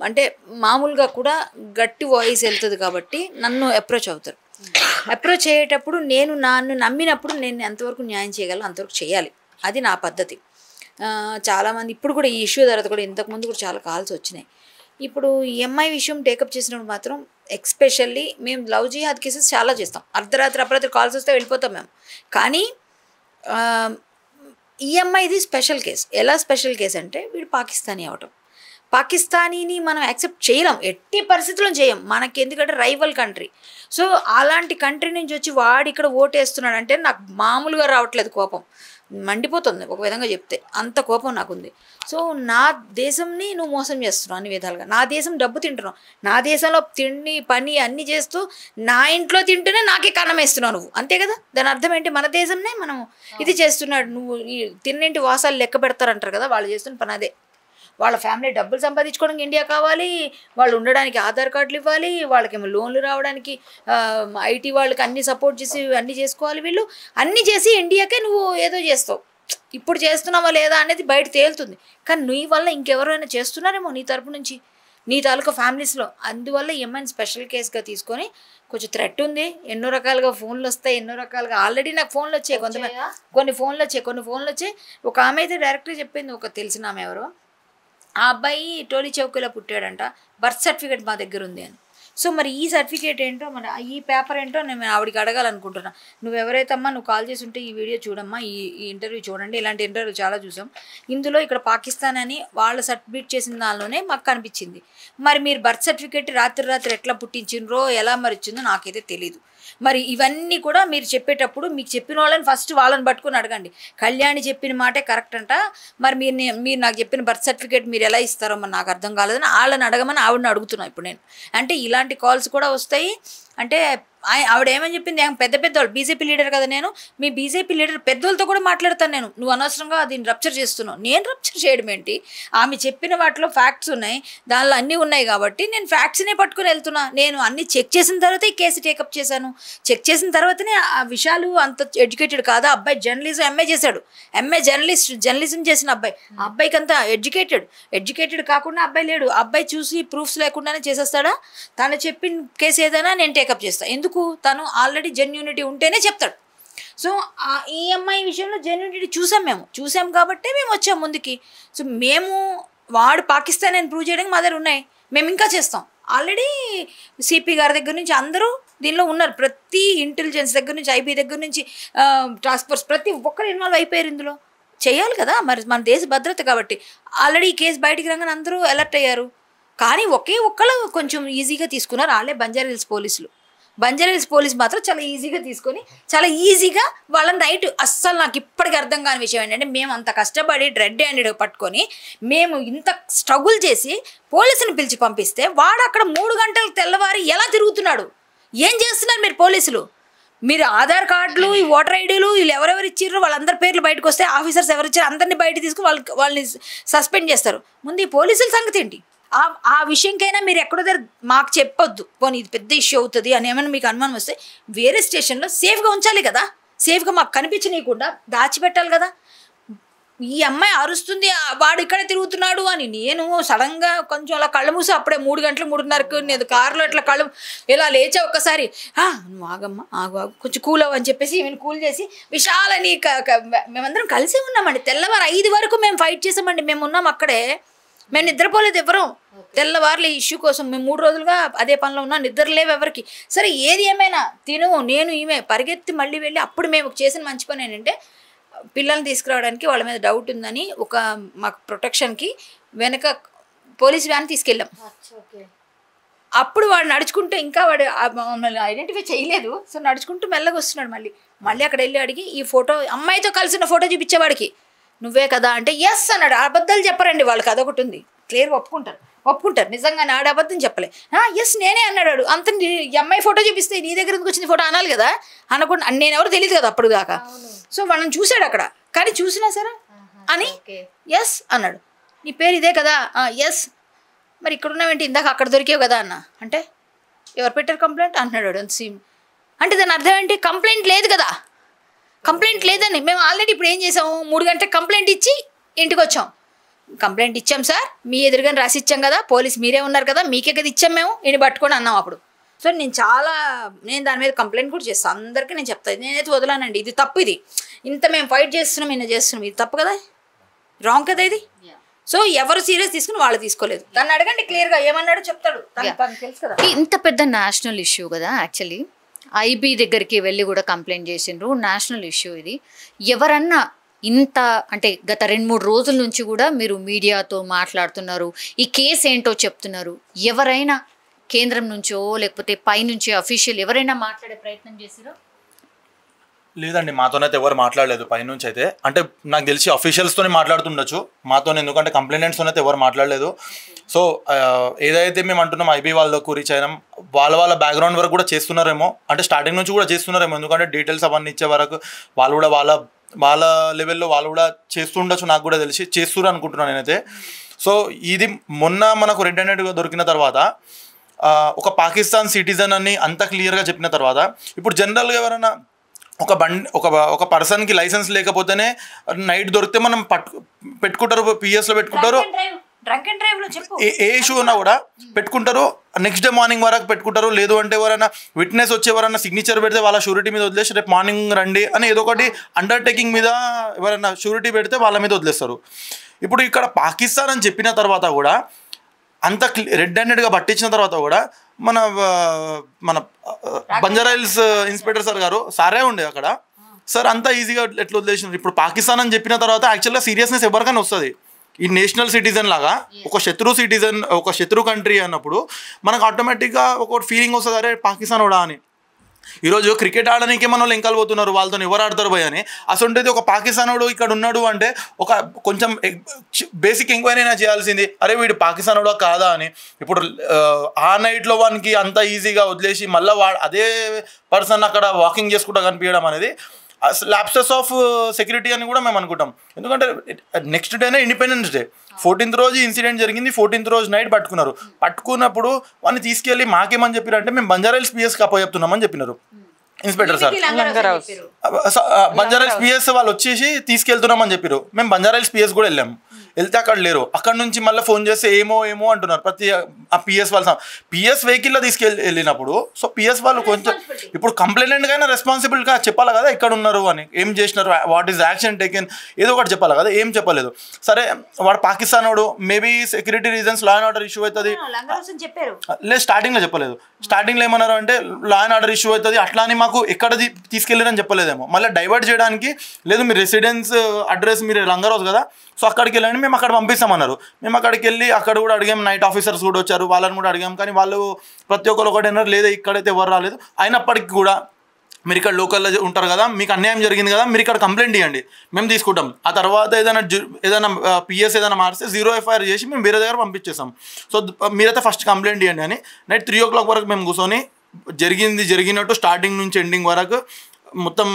అంటే మామూలుగా కూడా గట్టి వాయిస్ వెళ్తుంది కాబట్టి నన్ను అప్రోచ్ అవుతారు. అప్రోచ్ అయ్యేటప్పుడు నేను నన్ను నమ్మినప్పుడు నేను ఎంతవరకు న్యాయం చేయగలను అంతవరకు చేయాలి, అది నా పద్ధతి. చాలామంది ఇప్పుడు కూడా ఈ ఇష్యూ తర్వాత కూడా ఇంతకుముందు కూడా చాలా కాల్స్ వచ్చినాయి. ఇప్పుడు ఎంఐ విషయం టేకప్ చేసినప్పుడు మాత్రం ఎక్స్పెషల్లీ మేము లవ్ జిహాద్ కేసెస్ చాలా చేస్తాం. అర్ధరాత్రి కాల్స్ వస్తే వెళ్ళిపోతాం మేము. కానీ ఈఎంఐది స్పెషల్ కేసు. ఎలా స్పెషల్ కేసు అంటే వీడు పాకిస్తానీ అవటం, పాకిస్తానీని మనం యాక్సెప్ట్ చేయలేం, ఎట్టి పరిస్థితుల్లో చేయం. మనకి ఎందుకంటే రైవల్ కంట్రీ. సో అలాంటి కంట్రీ నుంచి వచ్చి వాడు ఇక్కడ ఓటేస్తున్నాడు అంటే నాకు మామూలుగా రావట్లేదు, కోపం మండిపోతుంది ఒక విధంగా చెప్తే, అంత కోపం నాకుంది. సో నా దేశంని నువ్వు మోసం చేస్తున్నావు అన్ని విధాలుగా, నా దేశం డబ్బు తింటున్నావు, నా దేశంలో తిండి పని అన్నీ చేస్తూ నా ఇంట్లో తింటూనే నాకే కన్నం వేస్తున్నావు నువ్వు, అంతే కదా? దాని అర్థం ఏంటి? మన దేశంనే మనం ఇది చేస్తున్నాడు, నువ్వు ఈ తిన్నింటి వాసాలు లెక్క పెడతారంటారు కదా, వాళ్ళు చేస్తున్న పని అదే. వాళ్ళ ఫ్యామిలీ డబ్బులు సంపాదించుకోవడానికి ఇండియా కావాలి, వాళ్ళు ఉండడానికి ఆధార్ కార్డులు ఇవ్వాలి, వాళ్ళకేమో లోన్లు రావడానికి ఐటీ వాళ్ళకి అన్ని సపోర్ట్ చేసి అన్నీ చేసుకోవాలి. వీళ్ళు అన్నీ చేసి ఇండియాకే నువ్వు ఏదో చేస్తావు. ఇప్పుడు చేస్తున్నావా లేదా అనేది బయట తేలుతుంది. కానీ నీ వల్ల ఇంకెవరైనా చేస్తున్నారేమో నీ తరపు నుంచి, నీ తాలూకా ఫ్యామిలీస్లో. అందువల్ల ఎంఐని స్పెషల్ కేసుగా తీసుకొని కొంచెం థ్రెట్ ఉంది, ఎన్నో రకాలుగా ఫోన్లు వస్తాయి, ఎన్నో రకాలుగా ఆల్రెడీ నాకు ఫోన్లు వచ్చాయి, కొన్ని ఫోన్లు వచ్చాయి. ఒక ఆమె అయితే డైరెక్ట్గా చెప్పింది, ఒక తెలిసిన ఆమె ఎవరో, ఆ అబ్బాయి టోలీ చౌకీలో పుట్టాడంట, బర్త్ సర్టిఫికేట్ మా దగ్గర ఉంది అని. సో మరి ఈ సర్టిఫికేట్ ఏంటో, మన ఈ పేపర్ ఏంటో నేను ఆవిడకి అడగాలనుకుంటున్నా. నువ్వు ఎవరైతే అమ్మా నువ్వు కాల్ చేసి ఉంటే ఈ వీడియో చూడమ్మా, ఈ ఇంటర్వ్యూ చూడండి, ఇలాంటి ఇంటర్వ్యూ చాలా చూసాం, ఇందులో ఇక్కడ పాకిస్తాన్ అని వాళ్ళు సబ్మిట్ చేసిన దానిలోనే మాకు కనిపించింది. మరి మీరు బర్త్ సర్టిఫికేట్ రాత్రి ఎట్లా పుట్టించిండ్రో ఎలా మరి ఇచ్చిందో నాకైతే తెలీదు. మరి ఇవన్నీ కూడా మీరు చెప్పేటప్పుడు మీకు చెప్పిన వాళ్ళని ఫస్ట్ వాళ్ళని పట్టుకుని అడగండి. కళ్యాణి చెప్పిన మాటే కరెక్ట్ అంట, మరి మీరు నాకు చెప్పిన బర్త్ సర్టిఫికేట్ మీరు ఎలా ఇస్తారో మరి నాకు అర్థం కాలేదని వాళ్ళని అడగమని ఆవిడని అడుగుతున్నాను ఇప్పుడు నేను. అంటే ఇలాంటి కాల్స్ కూడా వస్తాయి. అంటే ఆవిడ ఏమని చెప్పింది, పెద్ద పెద్దవాళ్ళు బీజేపీ లీడర్ కదా, నేను మీ బీజేపీ లీడర్ పెద్దోళ్ళతో కూడా మాట్లాడతాను, నువ్వు అనవసరంగా దీన్ని రప్చర్ చేస్తున్నావు. నేను రప్చర్ చేయడం ఏంటి, ఆమె చెప్పిన వాటిలో ఫ్యాక్ట్స్ ఉన్నాయి, దానిలో అన్నీ ఉన్నాయి కాబట్టి నేను ఫ్యాక్ట్స్నే పట్టుకుని వెళ్తున్నా. నేను అన్ని చెక్ చేసిన తర్వాత ఈ కేసు టేకప్ చేశాను. చెక్ చేసిన తర్వాతనే ఆ విషయాలు అంత ఎడ్యుకేటెడ్ కాదా, అబ్బాయి జర్నలిజం ఎంఏ చేశాడు, జర్నలిజం చేసిన అబ్బాయి, ఆ అబ్బాయికి అంతా ఎడ్యుకేటెడ్ కాకుండా అబ్బాయి లేడు. అబ్బాయి చూసి ప్రూఫ్స్ లేకుండానే చేసేస్తాడా? తను చెప్పిన కేసు ఏదైనా నేను టేకప్ చేస్తాను. ఎందుకు, తను ఆల్రెడీ జెన్యూనిటీ ఉంటేనే చెప్తాడు. సో ఈ అమ్మాయి విషయంలో జెన్యూనిటీ చూసాం కాబట్టి మేము వచ్చాం ముందుకి. సో మేము వాడు పాకిస్తాన్ అని ప్రూవ్ చేయడానికి మా దగ్గర ఉన్నాయి, మేము ఇంకా చేస్తాం. ఆల్రెడీ సిపి గారి దగ్గర నుంచి అందరూ దీనిలో ఉన్నారు, ప్రతి ఇంటెలిజెన్స్ దగ్గర నుంచి ఐబీ దగ్గర నుంచి టాస్క్ ఫోర్స్ ప్రతి ఒక్కరు ఇన్వాల్వ్ అయిపోయారు. ఇందులో చేయాలి కదా, మరి మన దేశ భద్రత కాబట్టి. ఆల్రెడీ ఈ కేసు బయటికి రాగానే అందరూ అలర్ట్ అయ్యారు. కానీ ఒక్కళ్ళు కొంచెం ఈజీగా తీసుకున్నారు, వాళ్ళే బంజారాహిల్స్ పోలీస్ మాత్రం చాలా ఈజీగా తీసుకొని చాలా ఈజీగా వాళ్ళని రైట్. అస్సలు నాకు ఇప్పటికీ అర్థం కాని విషయం ఏంటంటే, మేము అంత కష్టపడి రెడ్ హ్యాండెడ్ పట్టుకొని మేము ఇంత స్ట్రగుల్ చేసి పోలీసుని పిలిచి పంపిస్తే వాడు అక్కడ 3 గంటలు తెల్లవారి ఎలా తిరుగుతున్నాడు? ఏం చేస్తున్నారు మీరు పోలీసులు? మీరు ఆధార్ కార్డులు, ఈ ఓటర్ ఐడీలు, వీళ్ళు ఎవరెవరు ఇచ్చారో వాళ్ళందరి పేర్లు బయటకు వస్తే ఆఫీసర్స్ ఎవరు ఇచ్చారో అందరినీ బయట తీసుకుని వాళ్ళని సస్పెండ్ చేస్తారు. ముందు ఈ పోలీసుల సంగతి ఏంటి? ఆ విషయంకైనా మీరు ఎక్కడో దగ్గర మాకు చెప్పొద్దు, పోనీ ఇది పెద్ద ఇష్యూ అవుతుంది అని ఏమైనా మీకు అనుమానం వస్తే వేరే స్టేషన్లో సేఫ్గా ఉంచాలి కదా, సేఫ్గా మాకు కనిపించనీయకుండా దాచిపెట్టాలి కదా. ఈ అమ్మాయి అరుస్తుంది వాడు ఇక్కడ తిరుగుతున్నాడు అని, నేను సడన్గా కొంచెం అలా కళ్ళు మూసి అప్పుడే 3 గంటలు 3:30కు నేను కారులో ఇట్లా కళ్ళు ఇలా లేచా ఒక్కసారి, నువ్వు ఆగమ్మా ఆగు కొంచెం కూల్ అవ్వని చెప్పేసి ఈమెను కూల్ చేసి విశాలని మేమందరం కలిసి ఉన్నామండి. తెల్లవారు 5 వరకు మేము ఫైట్ చేసామండి. మేము ఉన్నాం అక్కడే, మేము నిద్రపోలేదు ఎవరు. తెల్లవారులు ఈ ఇష్యూ కోసం మేము 3 రోజులుగా అదే పనిలో ఉన్నాం, నిద్రలేవు ఎవరికి. సరే ఏది ఏమైనా నేను ఈమె పరిగెత్తి మళ్ళీ వెళ్ళి అప్పుడు మేము చేసిన మంచి పని ఏంటంటే, పిల్లల్ని తీసుకురావడానికి వాళ్ళ మీద డౌట్ ఉందని మాకు ప్రొటెక్షన్కి వెనక పోలీస్ వ్యాన్ తీసుకెళ్ళాం. అప్పుడు వాడు నడుచుకుంటూ, ఇంకా వాడు మమ్మల్ని ఐడెంటిఫై చేయలేదు, సో నడుచుకుంటూ మెల్లగా వస్తున్నాడు. మళ్ళీ అక్కడ వెళ్ళి అడిగి ఈ ఫోటో, అమ్మాయితో కలిసిన ఫోటో చూపించేవాడికి, నువ్వే కదా అంటే ఎస్ అన్నాడు. అబద్ధాలు చెప్పరండి వాళ్ళకి, అదొకటి ఉంది, క్లియర్ ఒప్పుకుంటారు నిజంగా నాడు అబద్ధం చెప్పలే. ఎస్ నేనే అన్నాడు. అంత అమ్మాయి ఫోటో చూపిస్తే నీ దగ్గర వచ్చింది ఫోటో అనాలి కదా, అనకుండా నేను ఎవరు తెలియదు కదా అప్పుడు దాకా. సో వాళ్ళని చూశాడు అక్కడ, కానీ చూసినా సరే అని ఎస్ అన్నాడు. నీ పేరు ఇదే కదా, ఎస్. మరి ఇక్కడ ఉన్నావేంటి, ఇందాక అక్కడ దొరికేవు కదా అన్న అంటే, ఎవరు పెట్టారు కంప్లైంట్ అంటున్నాడు. అంటే దాని అర్థం ఏంటి, కంప్లైంట్ లేదు కదా, కంప్లైంట్ లేదని. మేము ఆల్రెడీ ఇప్పుడు ఏం చేసాము, 3 గంటలకు కంప్లైంట్ ఇచ్చి ఇంటికి వచ్చాం. కంప్లైంట్ ఇచ్చాం సార్, మీ ఎదురుగానే రాసి ఇచ్చాం కదా, పోలీస్ మీరే ఉన్నారు కదా, మీకే కదా ఇచ్చాం మేము, ఈయన పట్టుకొని అన్నాం అప్పుడు. సో నేను దాని మీద కంప్లైంట్ కూడా చేస్తాను, అందరికీ నేను చెప్తాను, నేనైతే వదలానండి, ఇది తప్పు, ఇది ఇంత మేము ఫైట్ చేస్తున్నాం, ఇది తప్పు కదా, రాంగ్ కదా ఇది. సో ఎవరు సీరియస్ తీసుకుని వాళ్ళు తీసుకోలేదు. దాన్ని అడగండి క్లియర్గా, ఏమన్నాడో చెప్తాడు, తెలుసు కదా. ఇంత పెద్ద నేషనల్ ఇష్యూ కదా, యాక్చువల్లీ ఐబీ దగ్గరికి వెళ్ళి కూడా కంప్లైంట్ చేసిండ్రు, నేషనల్ ఇష్యూ ఇది. ఎవరన్నా ఇంత అంటే గత 2-3 రోజుల నుంచి కూడా మీరు మీడియాతో మాట్లాడుతున్నారు, ఈ కేసు ఏంటో చెప్తున్నారు, ఎవరైనా కేంద్రం నుంచో లేకపోతే పైనుంచి అఫీషియల్ ఎవరైనా మాట్లాడే ప్రయత్నం చేసిరో? లేదండి, మాతోనైతే ఎవరు మాట్లాడలేదు పైనుంచి అయితే. అంటే నాకు తెలిసి అఫీషియల్స్తోనే మాట్లాడుతుండొచ్చు, మాతో ఎందుకంటే కంప్లైంట్స్తోనే అయితే ఎవరు మాట్లాడలేదు. సో ఏదైతే మేము అంటున్నాం ఐబీ వాళ్ళకు రీచ్ అయినాం, వాళ్ళ బ్యాక్గ్రౌండ్ వరకు కూడా చేస్తున్నారేమో, అంటే స్టార్టింగ్ నుంచి కూడా చేస్తున్నారేమో, ఎందుకంటే డీటెయిల్స్ అవన్నీ ఇచ్చే వరకు వాళ్ళు కూడా వాళ్ళ లెవెల్లో వాళ్ళు కూడా చేస్తుండొచ్చు, నాకు కూడా తెలిసి చేస్తున్నారు అనుకుంటున్నాను నేనైతే. సో ఇది మొన్న మనకు రెడ్ హ్యాండెడ్గా దొరికిన తర్వాత ఒక పాకిస్తాన్ సిటిజన్ అని అంత క్లియర్గా చెప్పిన తర్వాత, ఇప్పుడు జనరల్గా ఎవరైనా ఒక పర్సన్కి లైసెన్స్ లేకపోతేనే నైట్ దొరికితే మనం పెట్టుకుంటారు, పిఎస్లో పెట్టుకుంటారు, డ్రంక్ అండ్ డ్రైవ్ లో చెప్పు ఏ ఇష్యూ ఉన్నా కూడా పెట్టుకుంటారు, నెక్స్ట్ డే మార్నింగ్ వరకు పెట్టుకుంటారు. లేదు అంటే ఎవరైనా విట్నెస్ వచ్చి ఎవరైనా సిగ్నేచర్ పెడితే వాళ్ళ షూరిటీ మీద వదిలేసి రేపు మార్నింగ్ రండి అని ఏదో ఒకటి అండర్టేకింగ్ మీద ఎవరైనా షూరిటీ పెడితే వాళ్ళ మీద వదిలేస్తారు. ఇప్పుడు ఇక్కడ పాకిస్తాన్ అని చెప్పిన తర్వాత కూడా అంత రెడ్ హ్యాండెడ్గా పట్టించిన తర్వాత కూడా మన బంజారాహిల్స్ ఇన్స్పెక్టర్ సార్ గారు సారే ఉండే అక్కడ. సార్ అంతా ఈజీగా ఎట్లా వదిలేసినారు. ఇప్పుడు పాకిస్తాన్ అని చెప్పిన తర్వాత యాక్చువల్గా సీరియస్నెస్ ఎవరికైనా వస్తుంది. ఈ నేషనల్ సిటిజన్ లాగా ఒక శత్రు కంట్రీ అన్నప్పుడు మనకు ఆటోమేటిక్గా ఒక ఫీలింగ్ వస్తుంది, అరే పాకిస్తాన్ కూడా అని. ఈరోజు క్రికెట్ ఆడడానికి మన వాళ్ళు ఎంకాలు పోతున్నారు, వాళ్ళతో ఎవరు ఆడతారు భయ్ అని. అసలు ఒక పాకిస్తాన్ వాడు ఇక్కడ ఉన్నాడు అంటే ఒక కొంచెం బేసిక్ ఎంక్వైరీ అయినా చేయాల్సింది, అరే వీడు పాకిస్తాన్ వాడు కాదా అని. ఇప్పుడు ఆ నైట్లో వానికి అంత ఈజీగా వదిలేసి మళ్ళీ అదే పర్సన్ అక్కడ వాకింగ్ చేసుకుంటా కనిపించడం అనేది ల్యాప్సెస్ ఆఫ్ సెక్యూరిటీ అని కూడా మేము అనుకుంటాం. ఎందుకంటే నెక్స్ట్ డేనే ఇండిపెండెన్స్ డే, 14th రోజు ఇన్సిడెంట్ జరిగింది, 14th రోజు నైట్ పట్టుకున్నారు. పట్టుకున్నప్పుడు వాడిని తీసుకెళ్ళి మాకేమని చెప్పారంటే మేము బంజారాహిల్స్ పిఎస్కి అప్పచెప్తున్నామని చెప్పినారు ఇన్స్పెక్టర్ సార్. బంజారాహిల్స్ పిఎస్ వాళ్ళు వచ్చేసి తీసుకెళ్తున్నామని చెప్పారు. మేము బంజారాహిల్స్ పిఎస్ కూడా వెళ్ళాము. వెళ్తే అక్కడ లేరు. అక్కడ నుంచి మళ్ళీ ఫోన్ చేస్తే ఏమో అంటున్నారు. ప్రతి ఆ పిఎస్ వాళ్ళ పిఎస్ వెహికల్లో వెళ్ళినప్పుడు సో పిఎస్ వాళ్ళు కొంచెం ఇప్పుడు కంప్లైంట్కైనా రెస్పాన్సిబుల్గా చెప్పాలి కదా ఎక్కడ ఉన్నారు అని, ఏం చేసినారు, వాట్ ఈస్ యాక్షన్ టేకెన్, ఏదో ఒకటి చెప్పాలి కదా. ఏం చెప్పలేదు. సరే వాడు పాకిస్తాన్ వాడు, maybe security reasons law and order issue అవుతుంది లేదు, స్టార్టింగ్లో చెప్పలేదు. స్టార్టింగ్లో ఏమన్నారు అంటే లా అండ్ ఆర్డర్ ఇష్యూ అవుతుంది అట్లా అని మాకు ఎక్కడ తీసుకెళ్ళారని చెప్పలేదేమో. మళ్ళీ డైవర్ట్ చేయడానికి లేదు మీ రెసిడెన్స్ అడ్రస్ మీరు లంగరోజ్ కదా సో అక్కడికి వెళ్ళండి మేము అక్కడ పంపిస్తామన్నారు. మేము అక్కడికి వెళ్ళి అక్కడ కూడా అడిగాం, నైట్ ఆఫీసర్స్ కూడా వచ్చారు, వాళ్ళని కూడా అడిగాం. కానీ వాళ్ళు ప్రతి ఒక్కరు ఒకటి అన్నారు, లేదా ఇక్కడైతే ఎవరు రాలేదు. అయినప్పటికీ కూడా మీరు ఇక్కడ లోకల్లో ఉంటారు కదా, మీకు అన్యాయం జరిగింది కదా, మీరు ఇక్కడ కంప్లైంట్ ఇవ్వండి, మేము తీసుకుంటాం. ఆ తర్వాత ఏదైనా పిఎస్ ఏదైనా మారిస్తే 0 FIR చేసి మేము వేరే దగ్గర పంపించేస్తాం. సో మీరైతే ఫస్ట్ కంప్లైంట్ ఇవ్వండి అని. నైట్ 3 o'clock వరకు మేము కూర్చొని జరిగినట్టు స్టార్టింగ్ నుంచి ఎండింగ్ వరకు మొత్తం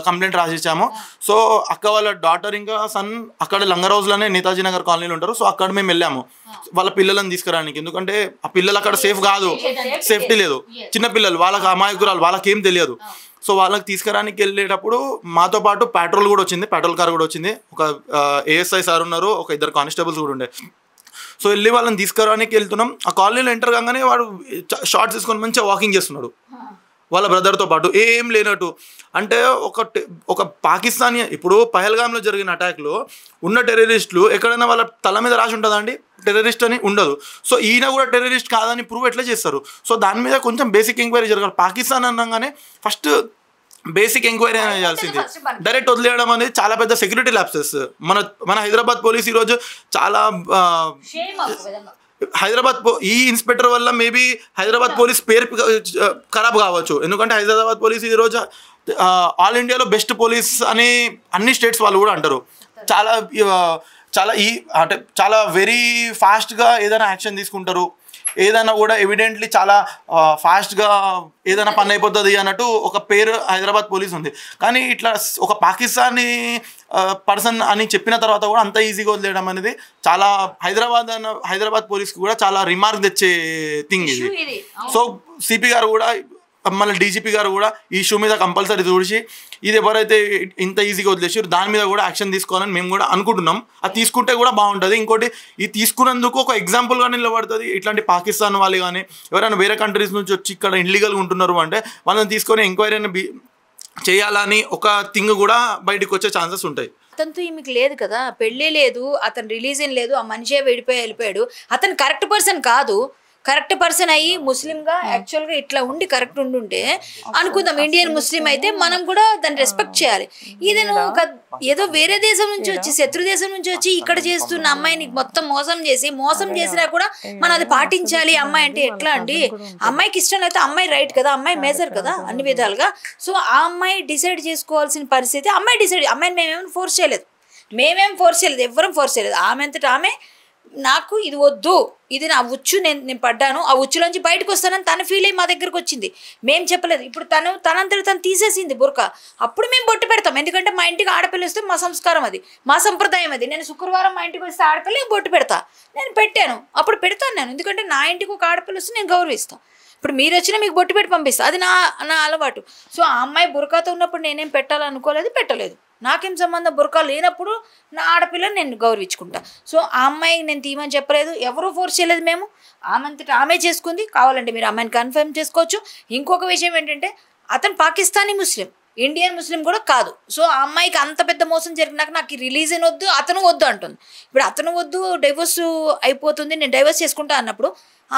కంప్లైంట్ రాసిచ్చాము. సో అక్క వాళ్ళ డాటర్ ఇంకా సన్ అక్కడ లంగరోజ్లోనే నేతాజీ నగర్ కాలనీలో ఉంటారు. సో అక్కడ మేము వెళ్ళాము వాళ్ళ పిల్లలను తీసుకురానికి. ఎందుకంటే ఆ పిల్లలు అక్కడ సేఫ్ కాదు, సేఫ్టీ లేదు, చిన్న పిల్లలు, వాళ్ళకి అమాయకురాలు, వాళ్ళకి ఏం తెలియదు. సో వాళ్ళకి తీసుకురానికి వెళ్ళేటప్పుడు మాతో పాటు పెట్రోల్ కూడా వచ్చింది, పెట్రోల్ కార్ కూడా వచ్చింది. ఒక ASI సార్ ఉన్నారు, ఒక 2 కానిస్టేబుల్స్ కూడా ఉండే. సో వెళ్ళి వాళ్ళని తీసుకురానికి వెళ్తున్నాం. ఆ కాలనీలో ఎంటర్ కాగానే వాడు షార్ట్స్ తీసుకొని మంచిగా వాకింగ్ చేస్తున్నాడు వాళ్ళ బ్రదర్తో పాటు, ఏం లేనట్టు. అంటే ఒక పాకిస్తానీ ఇప్పుడు పహల్గామ్లో జరిగిన అటాక్లో ఉన్న టెర్రరిస్టులు ఎక్కడైనా వాళ్ళ తల మీద రాసి ఉంటుందా అండి టెర్రరిస్ట్ అని? ఉండదు. సో ఈయన కూడా టెర్రరిస్ట్ కాదని ప్రూవ్ ఎట్లా చేస్తారు? సో దాని మీద కొంచెం బేసిక్ ఎంక్వైరీ జరగాలి. పాకిస్తాన్ అనగానే ఫస్ట్ బేసిక్ ఎంక్వైరీ అనేది చేయాల్సింది. డైరెక్ట్ వదిలేయడం అనేది చాలా పెద్ద సెక్యూరిటీ ల్యాప్సెస్. మన హైదరాబాద్ పోలీస్ ఈరోజు చాలా ఈ ఇన్స్పెక్టర్ వల్ల మేబీ హైదరాబాద్ పోలీస్ పేరు ఖరాబ్ కావచ్చు. ఎందుకంటే హైదరాబాద్ పోలీస్ ఈరోజు ఆల్ ఇండియాలో బెస్ట్ పోలీస్ అని అన్ని స్టేట్స్ వాళ్ళు కూడా అంటారు. చాలా వెరీ ఫాస్ట్గా ఏదైనా యాక్షన్ తీసుకుంటారు, ఏదైనా కూడా ఎవిడెంట్లీ చాలా ఫాస్ట్గా ఏదైనా పని అయిపోతుంది అన్నట్టు ఒక పేరు హైదరాబాద్ పోలీస్ ఉంది. కానీ ఇట్లా ఒక పాకిస్తానీ పర్సన్ అని చెప్పిన తర్వాత కూడా అంత ఈజీగా వదిలేయడం అనేది చాలా హైదరాబాద్ పోలీస్కి కూడా చాలా రిమార్క్ తెచ్చే థింగ్ ఇది. సో సిపి గారు కూడా మళ్ళీ డీజీపీ గారు కూడా ఈ ఇష్యూ మీద కంపల్సరీ చూసి ఇది ఎవరైతే ఇంత ఈజీగా వదిలేసారు దాని మీద కూడా యాక్షన్ తీసుకోవాలని మేము కూడా అనుకుంటున్నాం. అది తీసుకుంటే కూడా బాగుంటుంది. ఇంకోటి ఇది తీసుకున్నందుకు ఒక ఎగ్జాంపుల్గా నిలబడుతుంది. ఇట్లాంటి పాకిస్తాన్ వాళ్ళు కానీ ఎవరైనా వేరే కంట్రీస్ నుంచి వచ్చి ఇక్కడ ఇల్లీగల్గా ఉంటున్నారు అంటే వాళ్ళని తీసుకొని ఎంక్వైరీ చేయాలని ఒక థింగ్ కూడా బయటకు వచ్చే ఛాన్సెస్ ఉంటాయి. అతనితో ఈమెకి లేదు కదా, పెళ్ళి లేదు, అతను రిలీజన్ లేదు, ఆ మనిషే వెళ్ళిపోయాడు. అతను కరెక్ట్ పర్సన్ కాదు. కరెక్ట్ పర్సన్ అయ్యి ముస్లింగా యాక్చువల్గా ఇట్లా ఉండి కరెక్ట్ ఉండుంటే అనుకుందాం ఇండియన్ ముస్లిం అయితే మనం కూడా దాన్ని రెస్పెక్ట్ చేయాలి. ఇది నువ్వు ఏదో వేరే దేశం నుంచి వచ్చి శత్రు దేశం నుంచి వచ్చి ఇక్కడ చేస్తున్న అమ్మాయిని మొత్తం మోసం చేసినా కూడా మనం అది పాటించాలి. అమ్మాయి అంటే ఎట్లా అండి? అమ్మాయికి ఇష్టం లేకపోతే అమ్మాయి రైట్ కదా, అమ్మాయి మేజర్ కదా అన్ని విధాలుగా. సో ఆ అమ్మాయి డిసైడ్ చేసుకోవాల్సిన పరిస్థితి అమ్మాయి డిసైడ్. అమ్మాయిని మేమేం ఫోర్స్ చేయలేదు, ఎవ్వరం ఫోర్స్ చేయలేదు. ఆమె అంతటా ఆమె నాకు ఇది వద్దు, ఇది నా ఉచ్చు, నేను పడ్డాను, ఆ ఉచ్చులోంచి బయటకు వస్తానని తను ఫీల్ అయ్యి మా దగ్గరకు వచ్చింది. మేము చెప్పలేదు. ఇప్పుడు తనంతట తను తీసేసింది బుర్కా. అప్పుడు మేము బొట్టు పెడతాం. ఎందుకంటే మా ఇంటికి ఆడపిల్ల వస్తే మా సంస్కారం అది, మా సంప్రదాయం అది. నేను శుక్రవారం మా ఇంటికి వస్తే ఆడపిల్ల బొట్టు పెడతా. నేను పెట్టాను, అప్పుడు పెడతాను నేను. ఎందుకంటే నా ఇంటికి ఒక ఆడపిల్ల వస్తే నేను గౌరవిస్తాను. ఇప్పుడు మీరు వచ్చినా మీకు బొట్టు పెట్టి పంపిస్తాను, అది నా అలవాటు. సో ఆ అమ్మాయి బుర్కాతో ఉన్నప్పుడు నేనేం పెట్టాలనుకోలేదు, పెట్టలేదు. నాకేం సంబంధం, బుర్కా లేనప్పుడు నా ఆడపిల్లని నేను గౌరవించుకుంటా. సో ఆ అమ్మాయికి నేను తీయమని చెప్పలేదు, ఎవరూ ఫోర్స్ చేయలేదు, మేము ఆమె ఆమె చేసుకుంది. కావాలంటే మీరు అమ్మాయిని కన్ఫర్మ్ చేసుకోవచ్చు. ఇంకొక విషయం ఏంటంటే అతను పాకిస్తానీ ముస్లిం, ఇండియన్ ముస్లిం కూడా కాదు. సో ఆ అమ్మాయికి అంత పెద్ద మోసం జరిగినాక నాకు రిలీజన్ వద్దు, అతను వద్దు అంటుంది. ఇప్పుడు అతను వద్దు, డైవర్స్ అయిపోతుంది, నేను డైవర్స్ చేసుకుంటా అన్నప్పుడు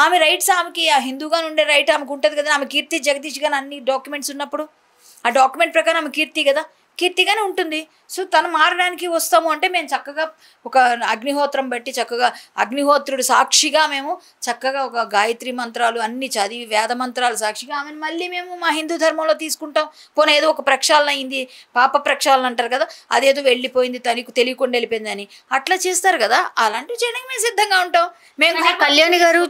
ఆమె రైట్స్, ఆమెకి ఆ హిందూగానే ఉండే రైట్ ఆమెకు ఉంటుంది కదా. ఆమె కీర్తి జగదీష్ గాని అన్ని డాక్యుమెంట్స్ ఉన్నప్పుడు ఆ డాక్యుమెంట్ ప్రకారం ఆమె కీర్తిగానే ఉంటుంది. సో తను మారడానికి వస్తాము అంటే మేము చక్కగా ఒక అగ్నిహోత్రం బట్టి చక్కగా అగ్నిహోత్రుడు సాక్షిగా మేము చక్కగా ఒక గాయత్రి మంత్రాలు అన్నీ చదివి వేద మంత్రాలు సాక్షిగా ఆమెను మళ్ళీ మేము మా హిందూ ధర్మంలో తీసుకుంటాం. పోనీ ఏదో ఒక ప్రక్షాళన అయింది, పాప ప్రక్షాళన అంటారు కదా, అదేదో వెళ్ళిపోయింది, తనకు తెలియకుండా వెళ్ళిపోయింది అని అట్లా చేస్తారు కదా, అలాంటివి చేయడానికి మేము సిద్ధంగా ఉంటాం. మేము కళ్యాణి గారు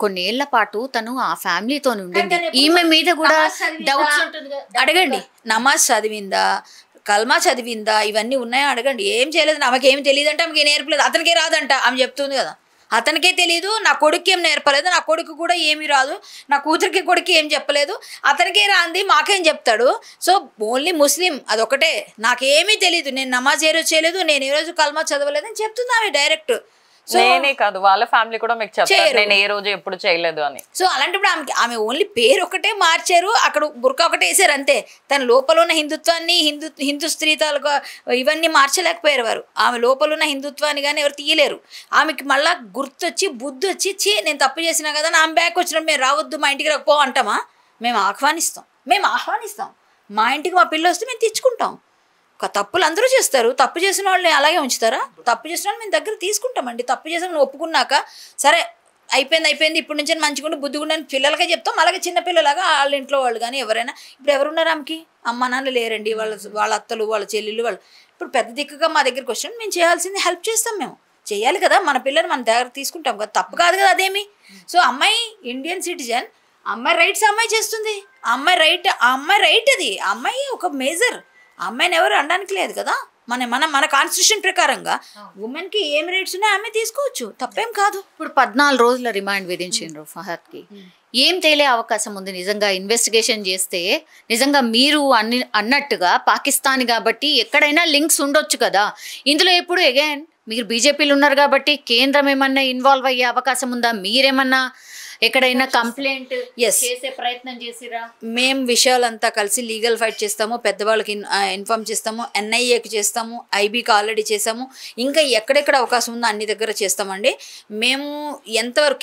కొన్నేళ్ల పాటు తను ఆ ఫ్యామిలీతో ఉండింది, ఈమె మీద కూడా డౌట్స్ ఉంటుంది కదా. అడగండి, నమాజ్ చదివిందా, కల్మా చదివిందా, ఇవన్నీ ఉన్నాయో అడగండి. ఏం చేయలేదు, ఆమెకేం తెలియదు అంటే ఆమెకి నేర్పలేదు, అతనికే రాదంట ఆమె చెప్తుంది కదా, అతనికే తెలియదు, నా కొడుకు ఏం నేర్పలేదు, నా కొడుకు కూడా ఏమీ రాదు, నా కూతురికి కొడుకు ఏం చెప్పలేదు, అతనికే రాంది మాకేం చెప్తాడు. సో ఓన్లీ ముస్లిం అదొకటే, నాకేమీ తెలియదు, నేను నమాజ్ ఏ రోజు చేయలేదు, నేను ఏ రోజు కల్మా చదవలేదని చెప్తుంది ఆమె డైరెక్ట్. నేనే కాదు వాళ్ళ ఫ్యామిలీ కూడా మీకు చెప్తారు నేను ఏ రోజు ఎప్పుడు చేయలేదు అని. సో అలాంటప్పుడు ఆమె ఓన్లీ పేరు ఒకటే మార్చారు, అక్కడ బుర్కా ఒకటే వేసారు అంతే. తన లోపల ఉన్న హిందుత్వాన్ని హిందూ స్త్రీతాలుగా ఇవన్నీ మార్చలేకపోయారు వారు. ఆమె లోపల ఉన్న హిందుత్వాన్ని కానీ ఎవరు తీయలేరు. ఆమెకి మళ్ళీ గుర్తొచ్చి బుద్ధి వచ్చి నేను తప్పు చేసినా కదా, ఆమె బ్యాక్ వచ్చినప్పుడు మేము రావద్దు, మా ఇంటికి రాకపో అంటామా? మేము ఆహ్వానిస్తాం. మా ఇంటికి మా పిల్ల వస్తే మేము తెచ్చుకుంటాం. తప్పులు అందరూ చేస్తారు, తప్పు చేసిన వాళ్ళని అలాగే ఉంచుతారా? తప్పు చేసిన వాళ్ళు మేము దగ్గర తీసుకుంటామండి. తప్పు చేసిన వాళ్ళు ఒప్పుకున్నాక సరే అయిపోయింది, ఇప్పుడు నుంచి మంచిగా బుద్ధిగుండని పిల్లలకే చెప్తాం. అలాగే చిన్నపిల్లలాగా వాళ్ళ ఇంట్లో వాళ్ళు కానీ ఎవరైనా, ఇప్పుడు ఎవరున్నారు ఆమెకి అమ్మ నాన్న లేరండి, వాళ్ళ అత్తలు వాళ్ళ చెల్లెళ్ళు వాళ్ళు ఇప్పుడు పెద్ద దిక్కుగా మా దగ్గరికి వచ్చినప్పుడు మేము చేయాల్సింది హెల్ప్ చేస్తాం. మేము చేయాలి కదా, మన పిల్లలు మన దగ్గర తీసుకుంటాం కదా, తప్పు కాదు కదా అదేమి. సో అమ్మాయి ఇండియన్ సిటిజన్, అమ్మాయి రైట్స్ అమ్మాయి చేస్తుంది, అమ్మాయి రైట్ అది. అమ్మాయి ఒక మేజర్, అమ్మాయిని ఎవరు అనడానికి లేదు కదా. మన కాన్స్టిట్యూషన్ ప్రకారంగా ఉమెన్ కి ఏం రైట్స్ ఉన్నాయో ఆమె తీసుకోవచ్చు, తప్పేం కాదు. ఇప్పుడు 14 రోజుల రిమాండ్ విధించారు ఫహద్ కి. ఏం తేలే అవకాశం ఉంది నిజంగా ఇన్వెస్టిగేషన్ చేస్తే? నిజంగా మీరు అన్నట్టుగా పాకిస్తాన్ కాబట్టి ఎక్కడైనా లింక్స్ ఉండొచ్చు కదా ఇందులో. ఇప్పుడు అగైన్ మీరు బీజేపీలో ఉన్నారు కాబట్టి కేంద్రం ఏమన్నా ఇన్వాల్వ్ అయ్యే అవకాశం ఉందా? మీరేమన్నా ఎక్కడైనా కంప్లైంట్ చేసే ప్రయత్నం చేసిరా? మేము విషయాలంతా కలిసి లీగల్ ఫైట్ చేస్తాము, పెద్దవాళ్ళకి ఇన్ఫార్మ్ చేస్తాము, ఎన్ఐఏకి చేస్తాము, ఐబీకి ఆల్రెడీ చేసాము, ఇంకా ఎక్కడెక్కడ అవకాశం ఉందో అన్ని దగ్గర చేస్తామండి. మేము ఎంతవరకు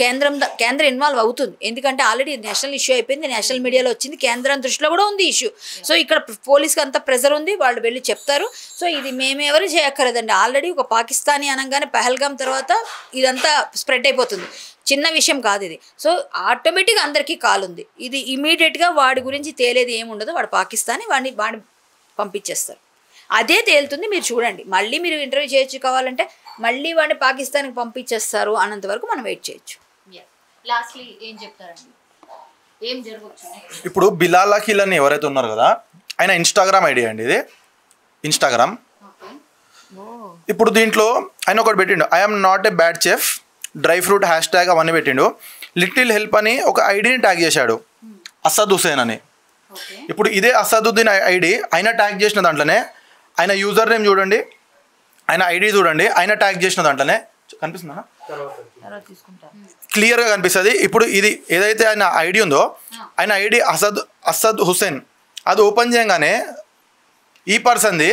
కేంద్రం ఇన్వాల్వ్ అవుతుంది, ఎందుకంటే ఆల్రెడీ నేషనల్ ఇష్యూ అయిపోయింది, నేషనల్ మీడియాలో వచ్చింది, కేంద్రం దృష్టిలో కూడా ఉంది ఇష్యూ. సో ఇక్కడ పోలీస్కి అంత ప్రెజర్ ఉంది, వాళ్ళు వెళ్ళి చెప్తారు. సో ఇది మేమెవరు చేయక్కర్లేదండి. ఆల్రెడీ ఒక పాకిస్తానీ అనగానే పహల్గామ్ తర్వాత ఇదంతా స్ప్రెడ్ అయిపోతుంది, చిన్న విషయం కాదు ఇది. సో ఆటోమేటిక్గా అందరికీ కాల్ ఉంది. ఇది ఇమీడియట్గా వాడి గురించి తేలేది ఏముండదు, వాడు పాకిస్తానీ, వాడిని పంపించేస్తారు, అదే తేలుతుంది. మీరు చూడండి, మళ్ళీ మీరు ఇంటర్వ్యూ చేయొచ్చు, కావాలంటే మళ్ళీ వాడిని పాకిస్తాన్కి పంపించేస్తారు అన్నంత వరకు మనం వెయిట్ చేయొచ్చు. లాస్ట్లీ ఏం చెప్తారండి, ఏం జరగవచ్చు? ఇప్పుడు బిలాల్ అఖిల్ అని ఎవరైతే ఉన్నారు కదా, ఆయన ఇన్స్టాగ్రామ్ ఐడి అండి ఇది, ఇన్స్టాగ్రామ్. ఇప్పుడు దీంట్లో ఆయన ఒకటి పెట్టిండు, I'm not a bad chef, dry fruit hash tag అవన్నీ పెట్టిండు. లిటిల్ హెల్ప్ అని ఒక ఐడిని ట్యాగ్ చేశాడు, అసద్ హుసేన్ అని. ఇప్పుడు ఇదే అసదుద్దీన్ ఐడి ఆయన ట్యాగ్ చేసిన దాంట్లోనే, ఆయన యూజర్ నేమ్ చూడండి, ఆయన ఐడి చూడండి, ఆయన ట్యాగ్ చేసిన దాంట్లోనే కనిపిస్తుందా, క్లియర్గా కనిపిస్తుంది. ఇప్పుడు ఇది ఏదైతే ఆయన ఐడి ఉందో, ఆయన ఐడి అసద్ హుసేన్, అది ఓపెన్ చేయగానే ఈ పర్సన్ది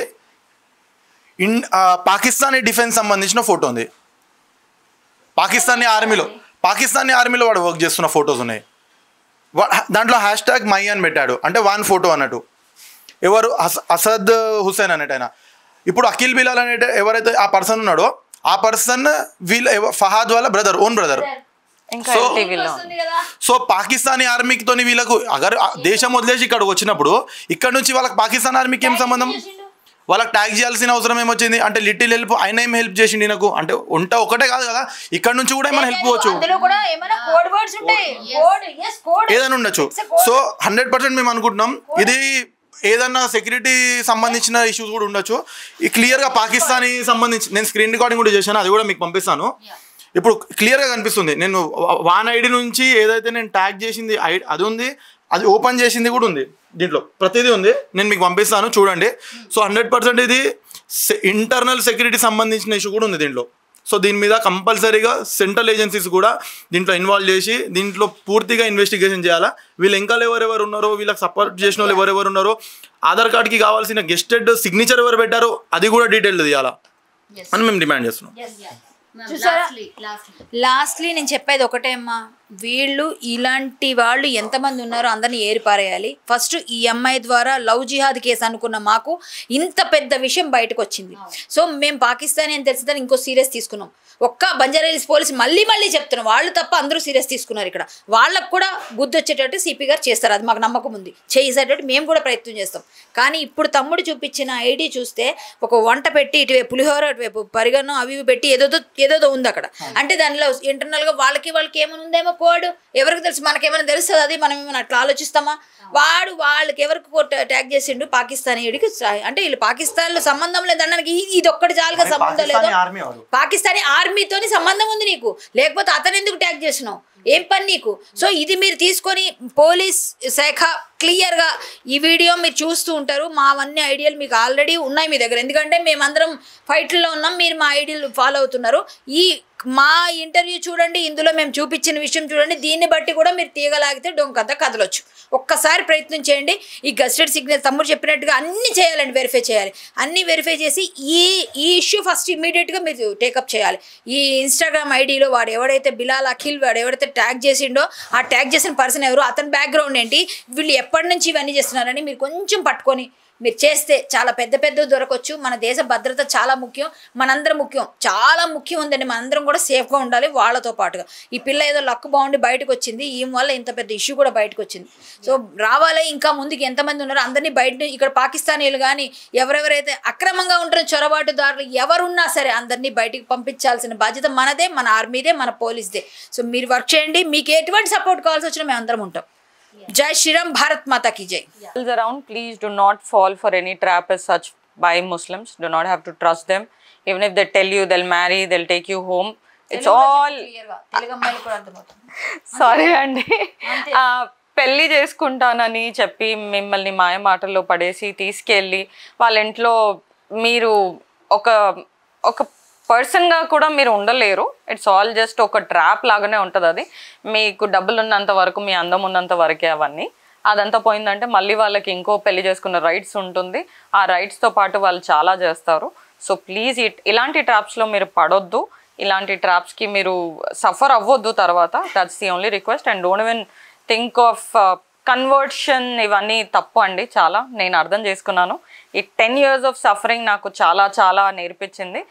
పాకిస్తానీ డిఫెన్స్ సంబంధించిన ఫోటో ఉంది. పాకిస్తానీ ఆర్మీలో వాడు వర్క్ చేస్తున్న ఫొటోస్ ఉన్నాయి. దాంట్లో హ్యాష్ ట్యాగ్ మై అని పెట్టాడు, అంటే వన్ ఫోటో అన్నట్టు. ఎవరు? అసద్ హుసేన్ అన్నట్టు ఆయన. ఇప్పుడు అఖిల్ బిలాల్ అనే ఎవరైతే ఆ పర్సన్ ఉన్నాడో, ఆ పర్సన్ ఫహాద్ వాళ్ళ brother, own brother. So Pakistani ఆర్మీతో వీళ్ళకు అగర్ దేశం వదిలేసి ఇక్కడికి వచ్చినప్పుడు, ఇక్కడ నుంచి వాళ్ళకి పాకిస్తాన్ ఆర్మీకి ఏం సంబంధం? వాళ్ళకి ట్యాగ్ చేయాల్సిన అవసరం ఏమొచ్చింది? అంటే లిటిల్ హెల్ప్, ఆయన ఏం హెల్ప్ చేసిండు నాకు అంటే ఉంట ఒకటే కాదు కదా, ఇక్కడ నుంచి కూడా ఏమైనా హెల్ప్ పోవచ్చు, ఏదైనా ఉండొచ్చు. సో 100% మేము అనుకుంటున్నాం ఇది ఏదన్నా సెక్యూరిటీ సంబంధించిన ఇష్యూస్ కూడా ఉండొచ్చు. ఈ క్లియర్గా పాకిస్తానీ సంబంధించి నేను స్క్రీన్ రికార్డింగ్ కూడా చేశాను, అది కూడా మీకు పంపిస్తాను. ఇప్పుడు క్లియర్గా కనిపిస్తుంది, నేను వాన్ ఐడి నుంచి ఏదైతే నేను ట్యాగ్ చేసింది అది ఉంది, అది ఓపెన్ చేసింది కూడా ఉంది, దీంట్లో ప్రతిదీ ఉంది, నేను మీకు పంపిస్తాను చూడండి. సో 100% ఇది ఇంటర్నల్ సెక్యూరిటీ సంబంధించిన ఇష్యూ కూడా ఉంది దీంట్లో. సో దీని మీద కంపల్సరీగా సెంట్రల్ ఏజెన్సీస్ కూడా దీంట్లో ఇన్వాల్వ్ చేసి దీంట్లో పూర్తిగా ఇన్వెస్టిగేషన్ చేయాలా. వీళ్ళు ఇంకా ఎవరెవరు ఉన్నారో, వీళ్ళకి సపోర్ట్ చేసిన వాళ్ళు ఎవరెవరు ఉన్నారో, ఆధార్ కార్డ్కి కావాల్సిన గెస్టెడ్ సిగ్నేచర్ ఎవరు పెట్టారో అది కూడా డీటెయిల్ తీయాలా అని మేము డిమాండ్ చేస్తున్నాం. చూసారా, లాస్ట్లీ నేను చెప్పేది ఒకటే అమ్మా, వీళ్ళు ఇలాంటి వాళ్ళు ఎంతమంది ఉన్నారో అందరినీ ఏరిపారేయాలి. ఫస్ట్ ఈ అమ్మాయి ద్వారా లవ్ జిహాద్ కేసు అనుకున్న మాకు ఇంత పెద్ద విషయం బయటకు వచ్చింది. సో మేము పాకిస్తానీ అని తెలిసిందని ఇంకో సీరియస్ తీసుకున్నాం. ఒక్క బంజారాహిల్స్ పోలీసు మళ్ళీ చెప్తున్నాం, వాళ్ళు తప్ప అందరూ సీరియస్ తీసుకున్నారు. ఇక్కడ వాళ్ళకు కూడా బుద్ధి వచ్చేటట్టు సిపి గారు చేస్తారు, అది మాకు నమ్మకం ఉంది, చేసేటట్టు మేము కూడా ప్రయత్నం చేస్తాం. కానీ ఇప్పుడు తమ్ముడు చూపించిన ఐడి చూస్తే ఒక వంట పెట్టి ఇటువైపు పులిహోర, అటువైపు పరిగణం అవి పెట్టి ఏదో ఉంది అక్కడ. అంటే దానిలో ఇంటర్నల్గా వాళ్ళకి ఏమైనా ఉందేమో కోడ్, ఎవరికి తెలుసు, మనకేమైనా తెలుస్తుంది, అది మనం ఏమైనా అట్లా ఆలోచిస్తామా? వాళ్ళకి ఎవరికి ట్యాగ్ చేసిండు పాకిస్తానీయుడికి, అంటే వీళ్ళు పాకిస్తాన్లో సంబంధం లేదనడానికి ఇది ఒక్కటి చాలుగా సంబంధం లేదు. పాకిస్తానీ ఆర్మీతోని సంబంధం ఉంది నీకు, లేకపోతే అతను ఎందుకు ట్యాగ్ చేసినావు, ఏం పని నీకు? సో ఇది మీరు తీసుకొని పోలీస్ శాఖ క్లియర్గా ఈ వీడియో మీరు చూస్తూ ఉంటారు. మావన్నీ ఐడియాలు మీకు ఆల్రెడీ ఉన్నాయి మీ దగ్గర, ఎందుకంటే మేమందరం ఫైట్లో ఉన్నాం, మీరు మా ఐడియాలు ఫాలో అవుతున్నారు. ఈ మా ఇంటర్వ్యూ చూడండి, ఇందులో మేము చూపించిన విషయం చూడండి, దీన్ని బట్టి కూడా మీరు తీగలాగితే డొంకంతా కదలొచ్చు. ఒక్కసారి ప్రయత్నం చేయండి. ఈ గస్టెడ్ సిగ్నల్ తమ్ముడు చెప్పినట్టుగా అన్నీ చేయాలండి, వెరిఫై చేయాలి. అన్నీ వెరిఫై చేసి ఈ ఇష్యూ ఫస్ట్ ఇమీడియట్గా మీరు టేకప్ చేయాలి. ఈ ఇన్స్టాగ్రామ్ ఐడిలో వాడు ఎవడైతే బిలాల్ అఖిల్ వాడు ఎవడైతే ట్యాగ్ చేసిండో, ఆ ట్యాగ్ చేసిన పర్సన్ ఎవరు, అతని బ్యాక్గ్రౌండ్ ఏంటి, వీళ్ళు ఎప్పటి నుంచి ఇవన్నీ చేస్తున్నారని మీరు కొంచెం పట్టుకొని మీరు చేస్తే చాలా పెద్ద దొరకవచ్చు. మన దేశ భద్రత చాలా ముఖ్యం, మనందరం ముఖ్యం, చాలా ముఖ్యం ఉందండి. మనందరం కూడా సేఫ్గా ఉండాలి వాళ్ళతో పాటుగా. ఈ పిల్ల ఏదో లక్ బాగుండి బయటకు వచ్చింది, ఈ వల్ల ఇంత పెద్ద ఇష్యూ కూడా బయటకు వచ్చింది. సో రావాలి, ఇంకా ముందుకు ఎంతమంది ఉన్నారో అందరినీ బయట, ఇక్కడ పాకిస్తానీలు కానీ ఎవరెవరైతే అక్రమంగా ఉంటారో చొరబాటుదారులు ఎవరున్నా సరే అందరినీ బయటికి పంపించాల్సిన బాధ్యత మనదే, మన ఆర్మీదే, మన పోలీస్దే. సో మీరు వర్క్ చేయండి, మీకు ఎటువంటి సపోర్ట్ కావాల్సి వచ్చినా మేము అందరం ఉంటాం. Jai Shri Ram, Bharat Mata ki jai. Around, please do not fall for any trap as such by Muslims. Do not have to trust them. Even if they tell you they'll marry, they'll take you home. It's all. Sorry అండి, పెళ్ళి చేసుకుంటానని చెప్పి మిమ్మల్ని మాయ మాటల్లో పడేసి తీసుకెళ్ళి వాళ్ళ ఇంట్లో మీరు ఒక పర్సన్గా కూడా మీరు ఉండలేరు. ఇట్స్ ఆల్ జస్ట్ ఒక ట్రాప్ లాగానే ఉంటుంది. అది మీకు డబ్బులు ఉన్నంత వరకు, మీ అందం ఉన్నంత వరకే అవన్నీ. అదంతా పోయిందంటే మళ్ళీ వాళ్ళకి ఇంకో పెళ్లి చేసుకున్న రైట్స్ ఉంటుంది. ఆ రైట్స్తో పాటు వాళ్ళు చాలా చేస్తారు. సో ప్లీజ్ ఇలాంటి ట్రాప్స్లో మీరు పడొద్దు, ఇలాంటి ట్రాప్స్కి మీరు సఫర్ అవ్వద్దు తర్వాత. That's the only request. And don't even think of conversion, ఇవన్నీ తప్పు అండి. చాలా నేను అర్థం చేసుకున్నాను. ఈ 10 years ఆఫ్ సఫరింగ్ నాకు చాలా నేర్పించింది.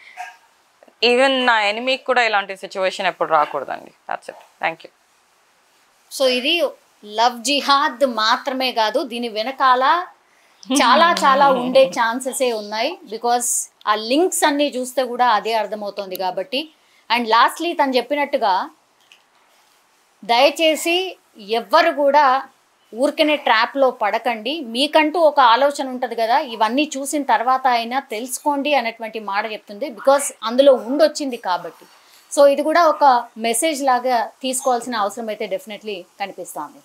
ఈవెన్ నా ఎనిమీకి కూడా ఇలాంటి సిచ్యువేషన్ ఎప్పుడు రాకూడదండి. That's it. Thank you. So ఇది లవ్ జిహాద్ మాత్రమే కాదు, దీని వెనకాల చాలా ఉండే ఛాన్సెసే ఉన్నాయి. బికాస్ ఆ లింక్స్ అన్నీ చూస్తే కూడా అదే అర్థమవుతుంది కాబట్టి. అండ్ లాస్ట్లీ తను చెప్పినట్టుగా దయచేసి ఎవ్వరు కూడా ఊరికనే ట్రాప్లో పడకండి. మీకంటూ ఒక ఆలోచన ఉంటుంది కదా, ఇవన్నీ చూసిన తర్వాత అయినా తెలుసుకోండి అనేటువంటి మాట చెప్తుంది. బికాస్ అందులో ఉండొచ్చింది కాబట్టి. సో ఇది కూడా ఒక మెసేజ్ లాగా తీసుకోవాల్సిన అవసరం అయితే డెఫినెట్లీ కనిపిస్తుంది.